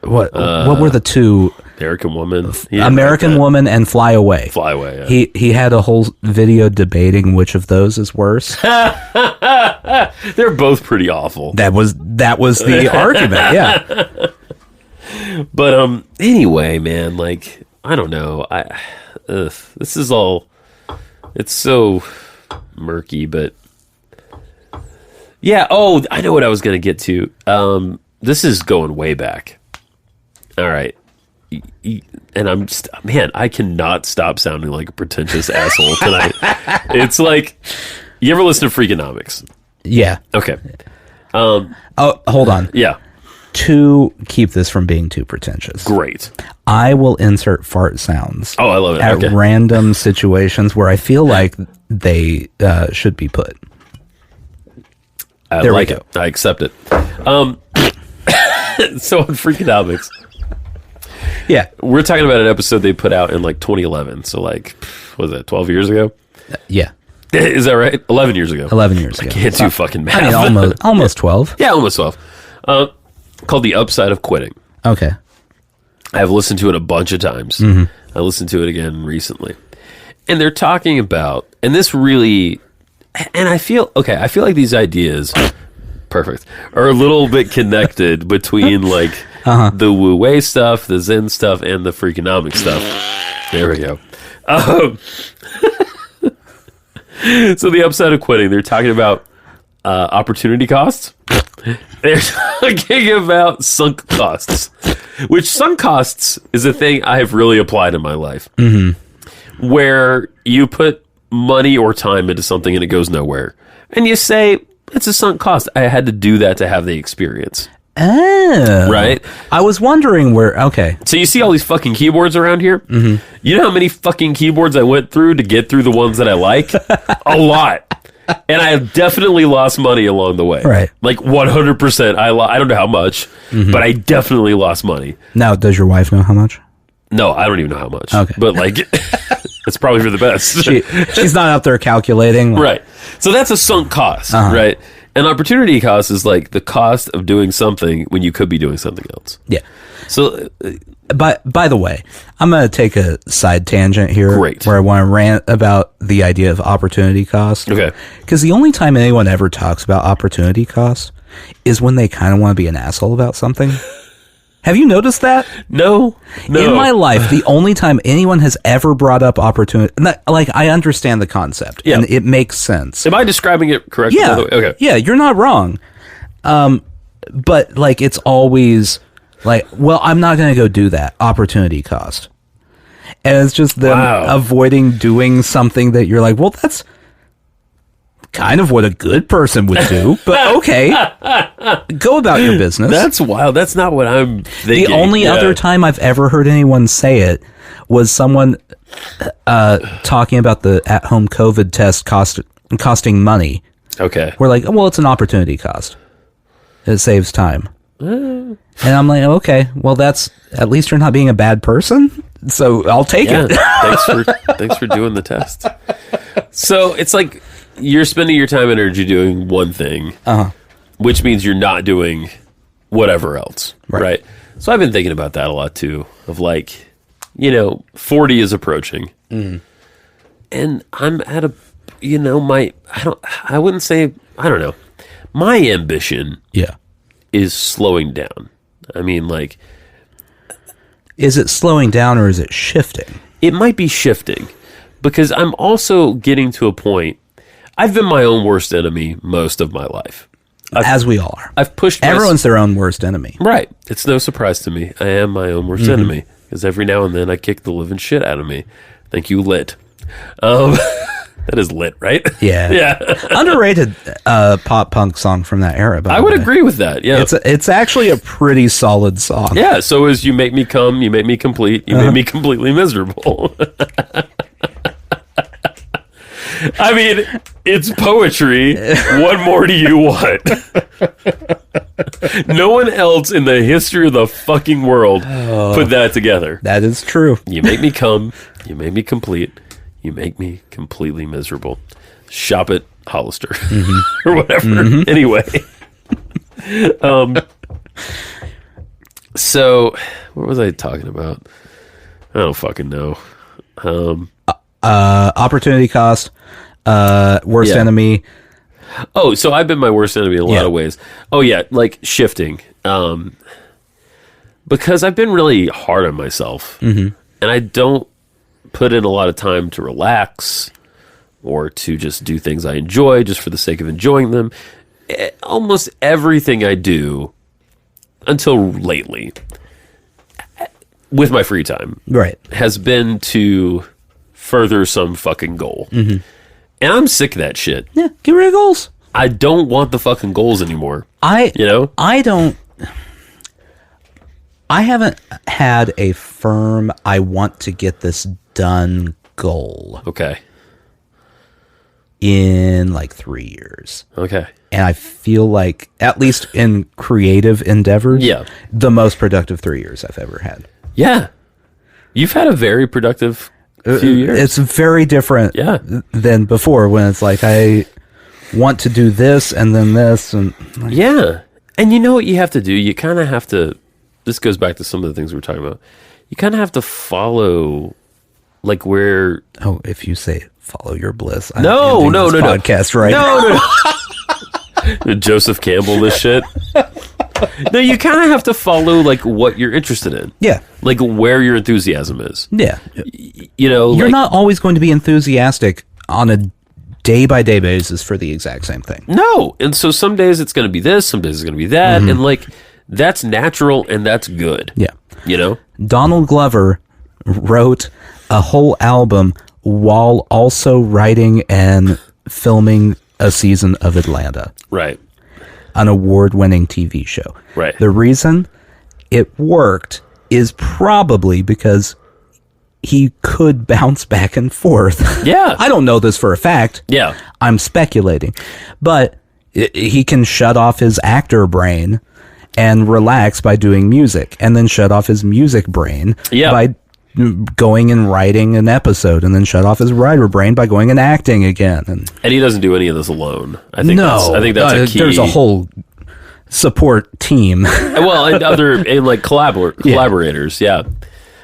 Speaker 3: What were the two...
Speaker 1: American Woman.
Speaker 3: American Woman and Fly Away.
Speaker 1: Fly Away, yeah.
Speaker 3: He had a whole video debating which of those is worse.
Speaker 1: They're both pretty awful.
Speaker 3: That was the argument, yeah.
Speaker 1: But anyway, man, like, I don't know. This is all, it's so murky, but yeah. Oh, I know what I was going to get to. This is going way back. All right. And I'm just, man, I cannot stop sounding like a pretentious asshole tonight. It's like, you ever listen to Freakonomics?
Speaker 3: Yeah.
Speaker 1: Okay.
Speaker 3: Oh, hold on.
Speaker 1: Yeah.
Speaker 3: To keep this from being too pretentious.
Speaker 1: Great.
Speaker 3: I will insert fart sounds.
Speaker 1: Oh, I love it.
Speaker 3: At random situations where I feel like they should be put.
Speaker 1: There we go. I accept it. So on Freakonomics.
Speaker 3: Yeah.
Speaker 1: We're talking about an episode they put out in like 2011. So like, what was that, 12 years ago?
Speaker 3: Yeah.
Speaker 1: Is that right? 11 years ago.
Speaker 3: 11 years ago.
Speaker 1: I can't do fucking math.
Speaker 3: I mean, almost 12.
Speaker 1: Yeah, almost 12. Called The Upside of Quitting.
Speaker 3: Okay.
Speaker 1: I've listened to it a bunch of times.
Speaker 3: Mm-hmm.
Speaker 1: I listened to it again recently. And they're talking about, and this really, and I feel like these ideas, perfect, are a little bit connected between like the Wu-Wei stuff, the Zen stuff, and the Freakonomics stuff. There we go. So the upside of quitting, they're talking about opportunity costs. They're talking about sunk costs, which sunk costs is a thing I have really applied in my life, where you put money or time into something and it goes nowhere. And you say, it's a sunk cost. I had to do that to have the experience.
Speaker 3: Oh.
Speaker 1: Right?
Speaker 3: I was wondering where, okay.
Speaker 1: So you see all these fucking keyboards around here? Mm-hmm. You know how many fucking keyboards I went through to get through the ones that I like? A lot. And I have definitely lost money along the way.
Speaker 3: Right.
Speaker 1: Like 100%. I don't know how much, but I definitely lost money.
Speaker 3: Now, does your wife know how much?
Speaker 1: No, I don't even know how much.
Speaker 3: Okay.
Speaker 1: But like, it's probably for the best.
Speaker 3: She's not out there calculating.
Speaker 1: Right. So that's a sunk cost, right? An opportunity cost is like the cost of doing something when you could be doing something else.
Speaker 3: Yeah.
Speaker 1: So,
Speaker 3: by the way, I'm going to take a side tangent here.
Speaker 1: Great.
Speaker 3: Where I want to rant about the idea of opportunity cost.
Speaker 1: Okay.
Speaker 3: Because the only time anyone ever talks about opportunity cost is when they kind of want to be an asshole about something. Have you noticed that?
Speaker 1: No.
Speaker 3: In my life, the only time anyone has ever brought up opportunity, like, I understand the concept, and it makes sense.
Speaker 1: Am I describing it correctly?
Speaker 3: Yeah.
Speaker 1: By the way? Okay.
Speaker 3: Yeah, you're not wrong. But, like, it's always like, well, I'm not going to go do that. Opportunity cost. And it's just them avoiding doing something that you're like, well, that's kind of what a good person would do, but okay. Go about your business.
Speaker 1: That's wild. That's not what I'm thinking.
Speaker 3: The only other time I've ever heard anyone say it was someone talking about the at-home COVID test costing money.
Speaker 1: Okay.
Speaker 3: We're like, well, it's an opportunity cost. It saves time. And I'm like, okay, well, that's, at least you're not being a bad person, so I'll take it.
Speaker 1: Thanks for doing the test. So it's like you're spending your time and energy doing one thing, which means you're not doing whatever else, right? So I've been thinking about that a lot too, of like, 40 is approaching, and I'm at a I wouldn't say, I don't know. My ambition is slowing down. I mean, like,
Speaker 3: is it slowing down or is it shifting?
Speaker 1: It might be shifting because I'm also getting to a point. I've been my own worst enemy most of my life.
Speaker 3: As we all are.
Speaker 1: I've pushed
Speaker 3: everyone's their own worst enemy.
Speaker 1: Right. It's no surprise to me. I am my own worst enemy because every now and then I kick the living shit out of me. Thank you, Lit. That is Lit, right?
Speaker 3: Yeah.
Speaker 1: Yeah.
Speaker 3: Underrated pop punk song from that era.
Speaker 1: I would agree with that. Yeah.
Speaker 3: It's actually a pretty solid song.
Speaker 1: Yeah. So is You Make Me Come, You Make Me Complete, You Make Me Completely Miserable. I mean, it's poetry. What more do you want? No one else in the history of the fucking world put that together.
Speaker 3: That is true.
Speaker 1: You make me come. You make me complete. You make me completely miserable. Shop at Hollister or whatever. Anyway. So, what was I talking about? I don't fucking know.
Speaker 3: Opportunity cost, worst enemy.
Speaker 1: Oh, so I've been my worst enemy in a lot of ways. Oh yeah, like shifting. Because I've been really hard on myself, and I don't put in a lot of time to relax or to just do things I enjoy just for the sake of enjoying them. Almost everything I do, until lately, with my free time, has been to further some fucking goal. And I'm sick of that shit.
Speaker 3: Yeah, get rid of goals.
Speaker 1: I don't want the fucking goals anymore. I haven't had a firm I want to get this done goal. Okay.
Speaker 3: In like 3 years.
Speaker 1: Okay.
Speaker 3: And I feel like, at least in creative endeavors, the most productive 3 years I've ever had.
Speaker 1: Yeah. You've had a very productive few years.
Speaker 3: It's very different than before when it's like I want to do this and then this. And
Speaker 1: yeah. And you know what you have to do? You kind of have to, this goes back to some of the things we were talking about. You kind of have to follow like where...
Speaker 3: Oh, if you say follow your bliss.
Speaker 1: No.
Speaker 3: Podcast right
Speaker 1: now. No. Joseph Campbell, this shit. No, you kind of have to follow like what you're interested in.
Speaker 3: Yeah.
Speaker 1: Like where your enthusiasm is.
Speaker 3: Yeah.
Speaker 1: You know,
Speaker 3: you're not always going to be enthusiastic on a day-by-day basis for the exact same thing.
Speaker 1: No. And so some days it's going to be this, some days it's going to be that. And like, that's natural and that's good.
Speaker 3: Yeah.
Speaker 1: You know?
Speaker 3: Donald Glover wrote a whole album while also writing and filming a season of Atlanta.
Speaker 1: Right.
Speaker 3: An award-winning TV show.
Speaker 1: Right.
Speaker 3: The reason it worked is probably because he could bounce back and forth.
Speaker 1: Yeah.
Speaker 3: I don't know this for a fact.
Speaker 1: Yeah.
Speaker 3: I'm speculating. But he can shut off his actor brain and relax by doing music, and then shut off his music brain by going and writing an episode, and then shut off his writer brain by going and acting again. And
Speaker 1: he doesn't do any of this alone. I think that's a key.
Speaker 3: There's a whole support team.
Speaker 1: Well, and like collaborators, collaborators.
Speaker 3: Yeah.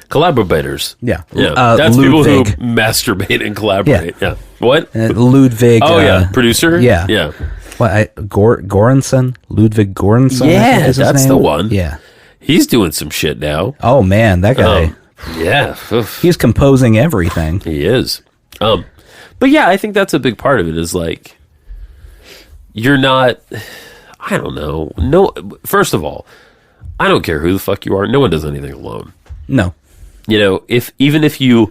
Speaker 1: That's Ludwig. People who masturbate and collaborate. Yeah. What?
Speaker 3: Ludwig.
Speaker 1: Oh, yeah. Producer?
Speaker 3: Yeah.
Speaker 1: Yeah.
Speaker 3: What? Goranson? Ludwig Goranson?
Speaker 1: Yeah, that's the one.
Speaker 3: Yeah.
Speaker 1: He's doing some shit now.
Speaker 3: Oh, man, that guy.
Speaker 1: Yeah.
Speaker 3: He's composing everything.
Speaker 1: He is. But yeah, I think that's a big part of it is like, you're not, I don't know. No, first of all, I don't care who the fuck you are. No one does anything alone.
Speaker 3: No.
Speaker 1: You know, even if you're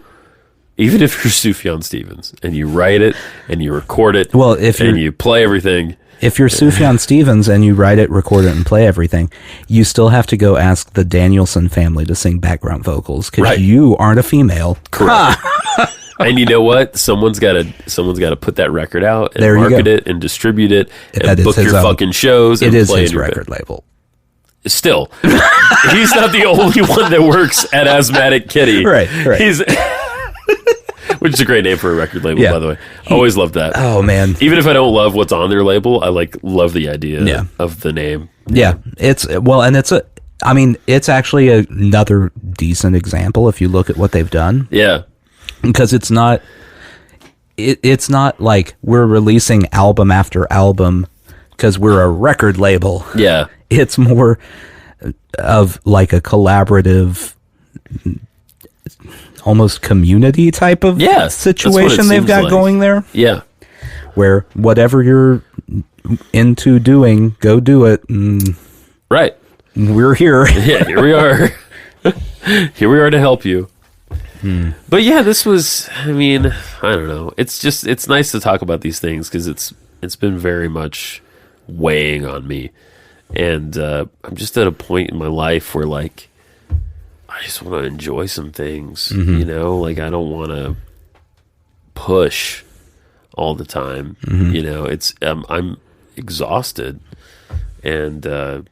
Speaker 1: Sufjan Stevens and you write it and you record it, and you play everything.
Speaker 3: If you're Sufjan Stevens and you write it, record it, and play everything, you still have to go ask the Danielson family to sing background vocals because you aren't a female.
Speaker 1: Correct. And you know what? Someone's got to put that record out and market it and distribute it and book your fucking shows.
Speaker 3: It is his record label.
Speaker 1: Still, he's not the only one that works at Asthmatic Kitty.
Speaker 3: Right.
Speaker 1: Which is a great name for a record label, by the way. Always loved that.
Speaker 3: Oh, man.
Speaker 1: Even if I don't love what's on their label, I love the idea of the name.
Speaker 3: Yeah. It's actually another decent example if you look at what they've done.
Speaker 1: Yeah.
Speaker 3: Because it's not, it's not like we're releasing album after album because we're a record label.
Speaker 1: Yeah.
Speaker 3: It's more of like a collaborative, almost community type of situation they've got going there.
Speaker 1: Yeah.
Speaker 3: Where whatever you're into doing, go do it.
Speaker 1: Right.
Speaker 3: We're here.
Speaker 1: Yeah, here we are. Here we are to help you. But yeah, this was, I mean, I don't know. It's nice to talk about these things because it's been very much weighing on me. And I'm just at a point in my life where, like, I just want to enjoy some things, you know? Like, I don't want to push all the time, you know? I'm exhausted, and I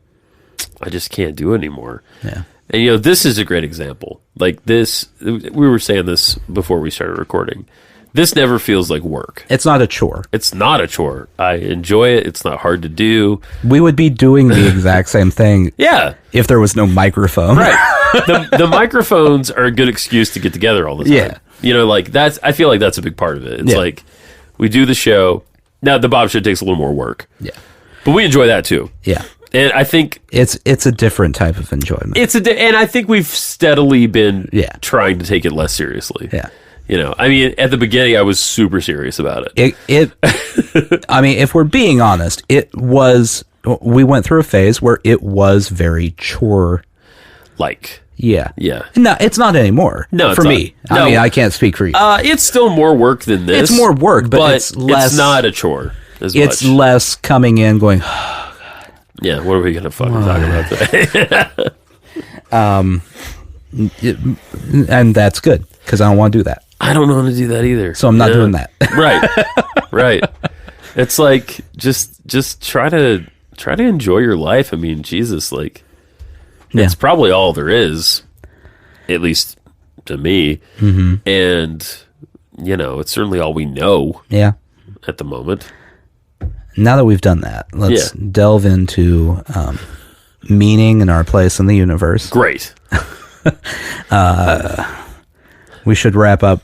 Speaker 1: just can't do it anymore.
Speaker 3: Yeah.
Speaker 1: And, you know, this is a great example. Like this, we were saying this before we started recording. This never feels like work.
Speaker 3: It's not a chore.
Speaker 1: It's not a chore. I enjoy it. It's not hard to do.
Speaker 3: We would be doing the exact same thing.
Speaker 1: Yeah.
Speaker 3: If there was no microphone.
Speaker 1: Right. The microphones are a good excuse to get together all the time.
Speaker 3: Yeah.
Speaker 1: You know, like I feel like that's a big part of it. It's like we do the show. Now the Bob Show takes a little more work.
Speaker 3: Yeah.
Speaker 1: But we enjoy that too.
Speaker 3: Yeah.
Speaker 1: And I think
Speaker 3: it's a different type of enjoyment.
Speaker 1: And I think we've steadily been trying to take it less seriously.
Speaker 3: Yeah.
Speaker 1: You know, I mean, at the beginning, I was super serious about it.
Speaker 3: I mean, if we're being honest, we went through a phase where it was very chore.
Speaker 1: Like.
Speaker 3: Yeah.
Speaker 1: Yeah.
Speaker 3: No, it's not anymore.
Speaker 1: No,
Speaker 3: for me.
Speaker 1: No.
Speaker 3: I mean, I can't speak for you.
Speaker 1: It's still more work than this.
Speaker 3: It's more work, but it's less.
Speaker 1: It's not a chore as
Speaker 3: it's
Speaker 1: much.
Speaker 3: less coming in going,
Speaker 1: yeah, what are we going to fucking talk about today?
Speaker 3: And that's good, because I don't want to do that.
Speaker 1: I don't want to do that either.
Speaker 3: So I'm not doing that.
Speaker 1: Right. It's like, just try to enjoy your life. I mean, Jesus, like, it's probably all there is, at least to me. Mm-hmm. And, you know, it's certainly all we know at the moment.
Speaker 3: Now that we've done that, let's delve into meaning and our place in the universe.
Speaker 1: Great.
Speaker 3: We should wrap up.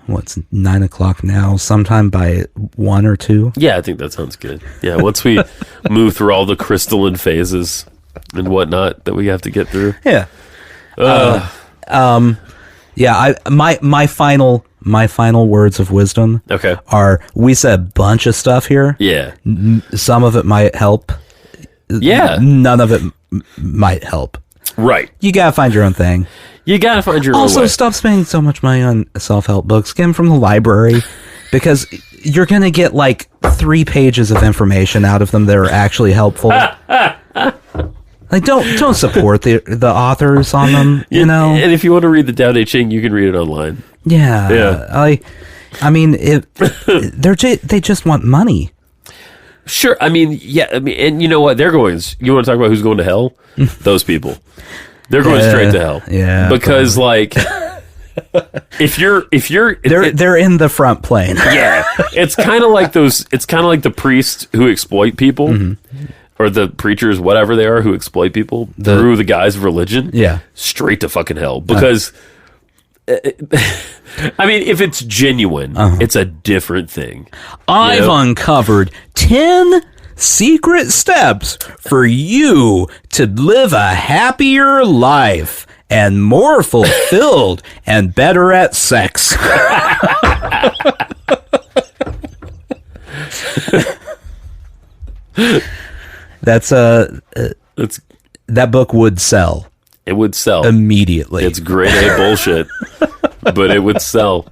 Speaker 3: What's 9 o'clock now? Sometime by 1 or 2.
Speaker 1: Yeah, I think that sounds good. Yeah, once we move through all the crystalline phases and whatnot that we have to get through.
Speaker 3: Yeah. My final words of wisdom. Are we said a bunch of stuff here.
Speaker 1: Yeah.
Speaker 3: Some of it might help.
Speaker 1: Yeah.
Speaker 3: None of it might help.
Speaker 1: Right.
Speaker 3: You gotta find your own thing.
Speaker 1: You gotta find your own way.
Speaker 3: Also, stop spending so much money on self-help books. Get them from the library, because you're gonna get like 3 pages of information out of them that are actually helpful. Like, don't support the authors on them. You know.
Speaker 1: And if you want to read the Tao Te Ching, you can read it online.
Speaker 3: Yeah. Yeah. I mean, they just want money.
Speaker 1: Sure. I mean, yeah. I mean, and you know what? You want to talk about who's going to hell? Those people. They're going straight to hell.
Speaker 3: Yeah.
Speaker 1: Because like,
Speaker 3: they're in the front plane.
Speaker 1: Yeah. It's kind of like it's kind of like the priests who exploit people, or the preachers, whatever they are, who exploit people through the guise of religion.
Speaker 3: Yeah.
Speaker 1: Straight to fucking hell. Because, I mean, if it's genuine, it's a different thing.
Speaker 3: I've uncovered 10 secret steps for you to live a happier life and more fulfilled and better at sex. That book would sell.
Speaker 1: It would sell
Speaker 3: immediately.
Speaker 1: It's grade A bullshit, but it would sell.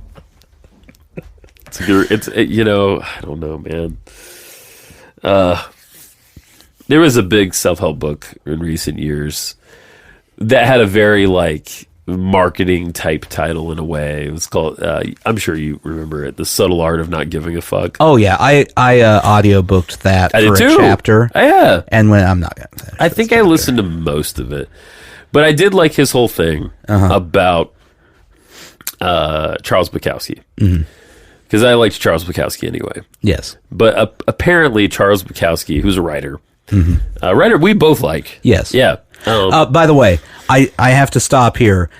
Speaker 1: You know, I don't know, man. There was a big self-help book in recent years that had a very like marketing type title in a way. It was called, I'm sure you remember it, The Subtle Art of Not Giving a Fuck.
Speaker 3: Oh yeah, I audiobooked that for a chapter.
Speaker 1: Yeah,
Speaker 3: and when I'm not gonna finish,
Speaker 1: I think I listened to most of it, but I did like his whole thing about Charles Bukowski. Because I liked Charles Bukowski anyway.
Speaker 3: Yes.
Speaker 1: But apparently Charles Bukowski, who's a writer, a writer we both like.
Speaker 3: Yes.
Speaker 1: Yeah.
Speaker 3: By the way, I have to stop here.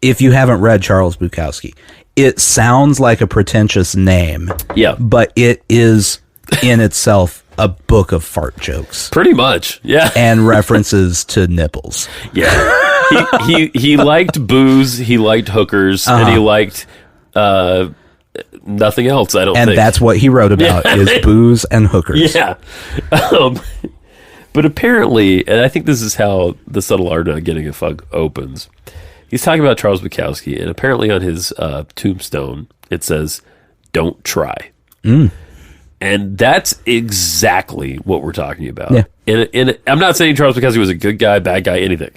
Speaker 3: If you haven't read Charles Bukowski, it sounds like a pretentious name.
Speaker 1: Yeah.
Speaker 3: But it is in itself a book of fart jokes.
Speaker 1: Pretty much. Yeah.
Speaker 3: And references to nipples.
Speaker 1: Yeah. He liked booze, he liked hookers, and he liked nothing else, I don't think.
Speaker 3: And that's what he wrote about, is booze and hookers.
Speaker 1: Yeah. But apparently, and I think this is how The Subtle Art of Not Getting a Fuck opens, he's talking about Charles Bukowski, and apparently on his tombstone, it says, "Don't try." And that's exactly what we're talking about.
Speaker 3: Yeah.
Speaker 1: And I'm not saying Charles Bukowski was a good guy, bad guy, anything.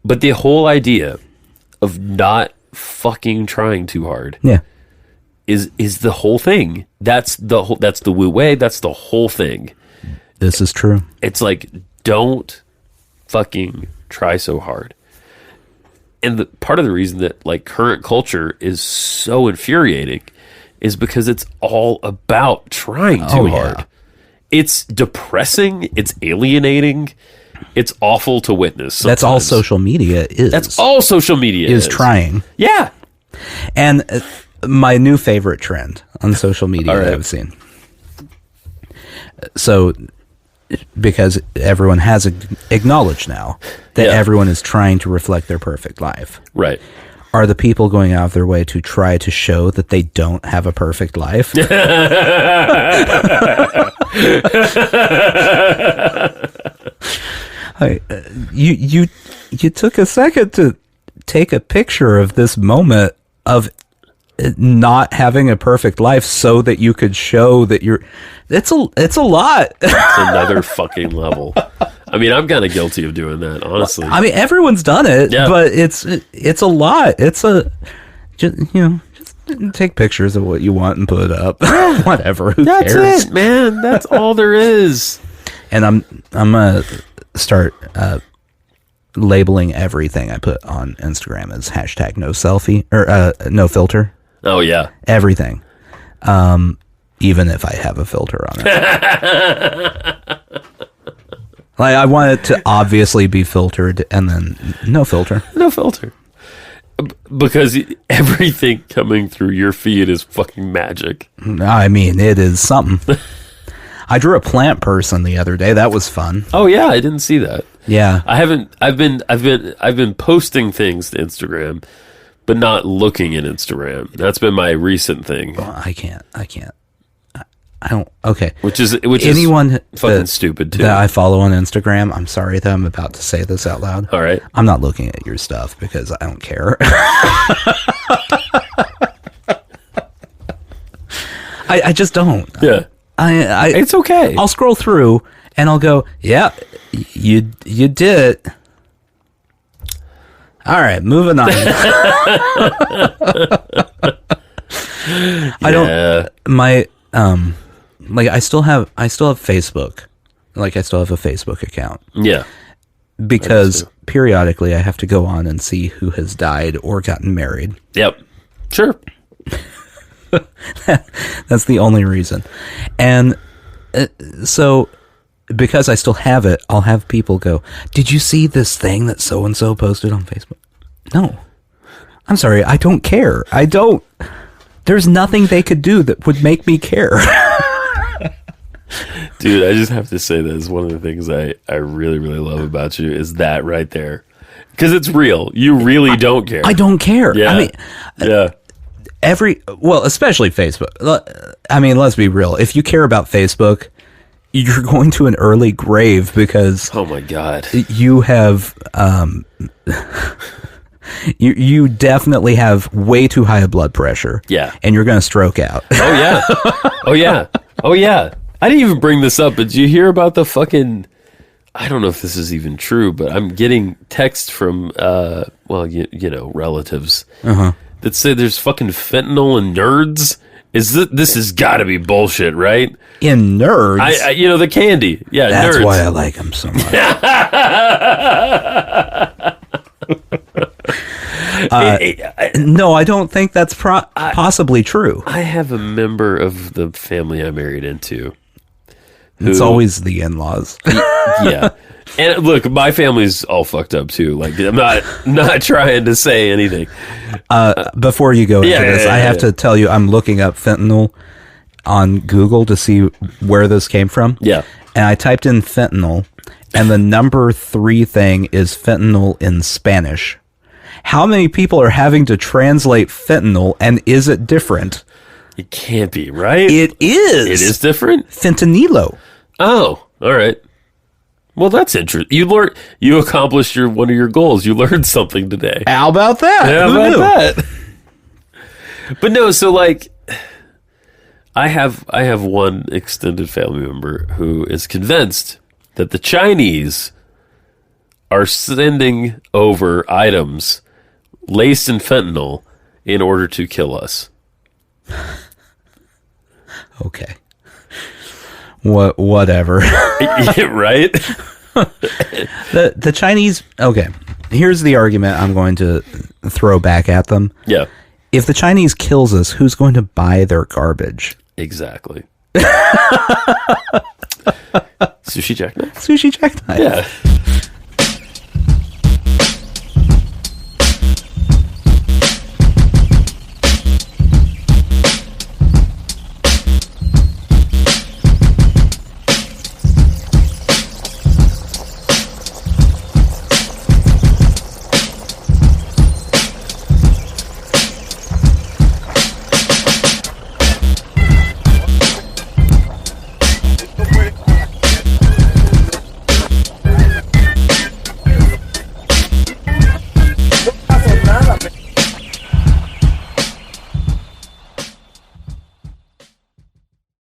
Speaker 1: But the whole idea of not fucking trying too hard is the whole thing. That's the Wu Wei. That's the whole thing.
Speaker 3: This is true.
Speaker 1: It's like, don't fucking try so hard. And part of the reason that like current culture is so infuriating is because it's all about trying too hard. It's depressing. It's alienating. It's awful to witness. Sometimes.
Speaker 3: That's all social media is.
Speaker 1: That's all social media
Speaker 3: is trying.
Speaker 1: Yeah.
Speaker 3: And my new favorite trend on social media that I've seen. So, because everyone has acknowledged now that everyone is trying to reflect their perfect life.
Speaker 1: Right.
Speaker 3: Are the people going out of their way to try to show that they don't have a perfect life? You took a second to take a picture of this moment of not having a perfect life so that you could show that it's a lot.
Speaker 1: It's another fucking level. I mean, I'm kind of guilty of doing that, honestly.
Speaker 3: I mean, everyone's done it, but it's a lot. It's just take pictures of what you want and put it up. Whatever. Who cares?
Speaker 1: That's it, man. That's all there is.
Speaker 3: And I'm gonna start labeling everything I put on Instagram as hashtag no selfie or no filter.
Speaker 1: Oh yeah,
Speaker 3: everything. Even if I have a filter on it. Like, I want it to obviously be filtered and then no filter.
Speaker 1: No filter. Because everything coming through your feed is fucking magic.
Speaker 3: I mean, it is something. I drew a plant person the other day. That was fun.
Speaker 1: Oh yeah, I didn't see that.
Speaker 3: Yeah.
Speaker 1: I've been posting things to Instagram, but not looking at Instagram. That's been my recent thing.
Speaker 3: Well, I can't. I don't. Okay.
Speaker 1: Which is
Speaker 3: anyone
Speaker 1: fucking stupid too.
Speaker 3: That I follow on Instagram. I'm sorry that I'm about to say this out loud.
Speaker 1: All right.
Speaker 3: I'm not looking at your stuff because I don't care. I just don't.
Speaker 1: Yeah.
Speaker 3: It's
Speaker 1: okay.
Speaker 3: I'll scroll through and I'll go, yeah, you did it. All right, moving on. I don't. My like I still have Facebook. Like I still have a Facebook account.
Speaker 1: Yeah.
Speaker 3: Because periodically I have to go on and see who has died or gotten married.
Speaker 1: Yep. Sure.
Speaker 3: That's the only reason. And so because I still have it, I'll have people go, "Did you see this thing that so and so posted on Facebook?" No. I'm sorry, I don't care. There's nothing they could do that would make me care.
Speaker 1: Dude, I just have to say this. One of the things I really, really love about you is that right there. Because it's real. You really don't care.
Speaker 3: I don't care.
Speaker 1: Yeah.
Speaker 3: I mean,
Speaker 1: yeah.
Speaker 3: Especially Facebook. I mean, let's be real. If you care about Facebook, you're going to an early grave because...
Speaker 1: Oh, my God.
Speaker 3: You have... You definitely have way too high a blood pressure.
Speaker 1: Yeah.
Speaker 3: And you're going to stroke out.
Speaker 1: Oh, yeah. Oh, yeah. Oh, yeah. I didn't even bring this up, but did you hear about the fucking... I don't know if this is even true, but I'm getting texts from, relatives that say there's fucking fentanyl in Nerds. This has got to be bullshit, right?
Speaker 3: In Nerds?
Speaker 1: The candy. Yeah,
Speaker 3: That's
Speaker 1: Nerds.
Speaker 3: why I like them so much. No, I don't think that's possibly true.
Speaker 1: I have a member of the family I married into.
Speaker 3: It's always the in-laws.
Speaker 1: Yeah. And look, my family's all fucked up too. Like, I'm not trying to say anything.
Speaker 3: Before you go into this, I have to tell you, I'm looking up fentanyl on Google to see where this came from.
Speaker 1: Yeah.
Speaker 3: And I typed in fentanyl, and the number 3 thing is fentanyl in Spanish. How many people are having to translate fentanyl, and is it different?
Speaker 1: It can't be, right?
Speaker 3: It is.
Speaker 1: It is different?
Speaker 3: Fentanilo.
Speaker 1: Oh, all right. Well, that's interesting. You accomplished one of your goals. You learned something today.
Speaker 3: How about that?
Speaker 1: How about that? But no, so like, I have one extended family member who is convinced that the Chinese are sending over items laced in fentanyl in order to kill us.
Speaker 3: Okay. Whatever.
Speaker 1: Right?
Speaker 3: The Chinese... Okay. Here's the argument I'm going to throw back at them.
Speaker 1: Yeah.
Speaker 3: If the Chinese kills us, who's going to buy their garbage?
Speaker 1: Exactly. Sushi jackknife?
Speaker 3: Sushi jackknife.
Speaker 1: Yeah.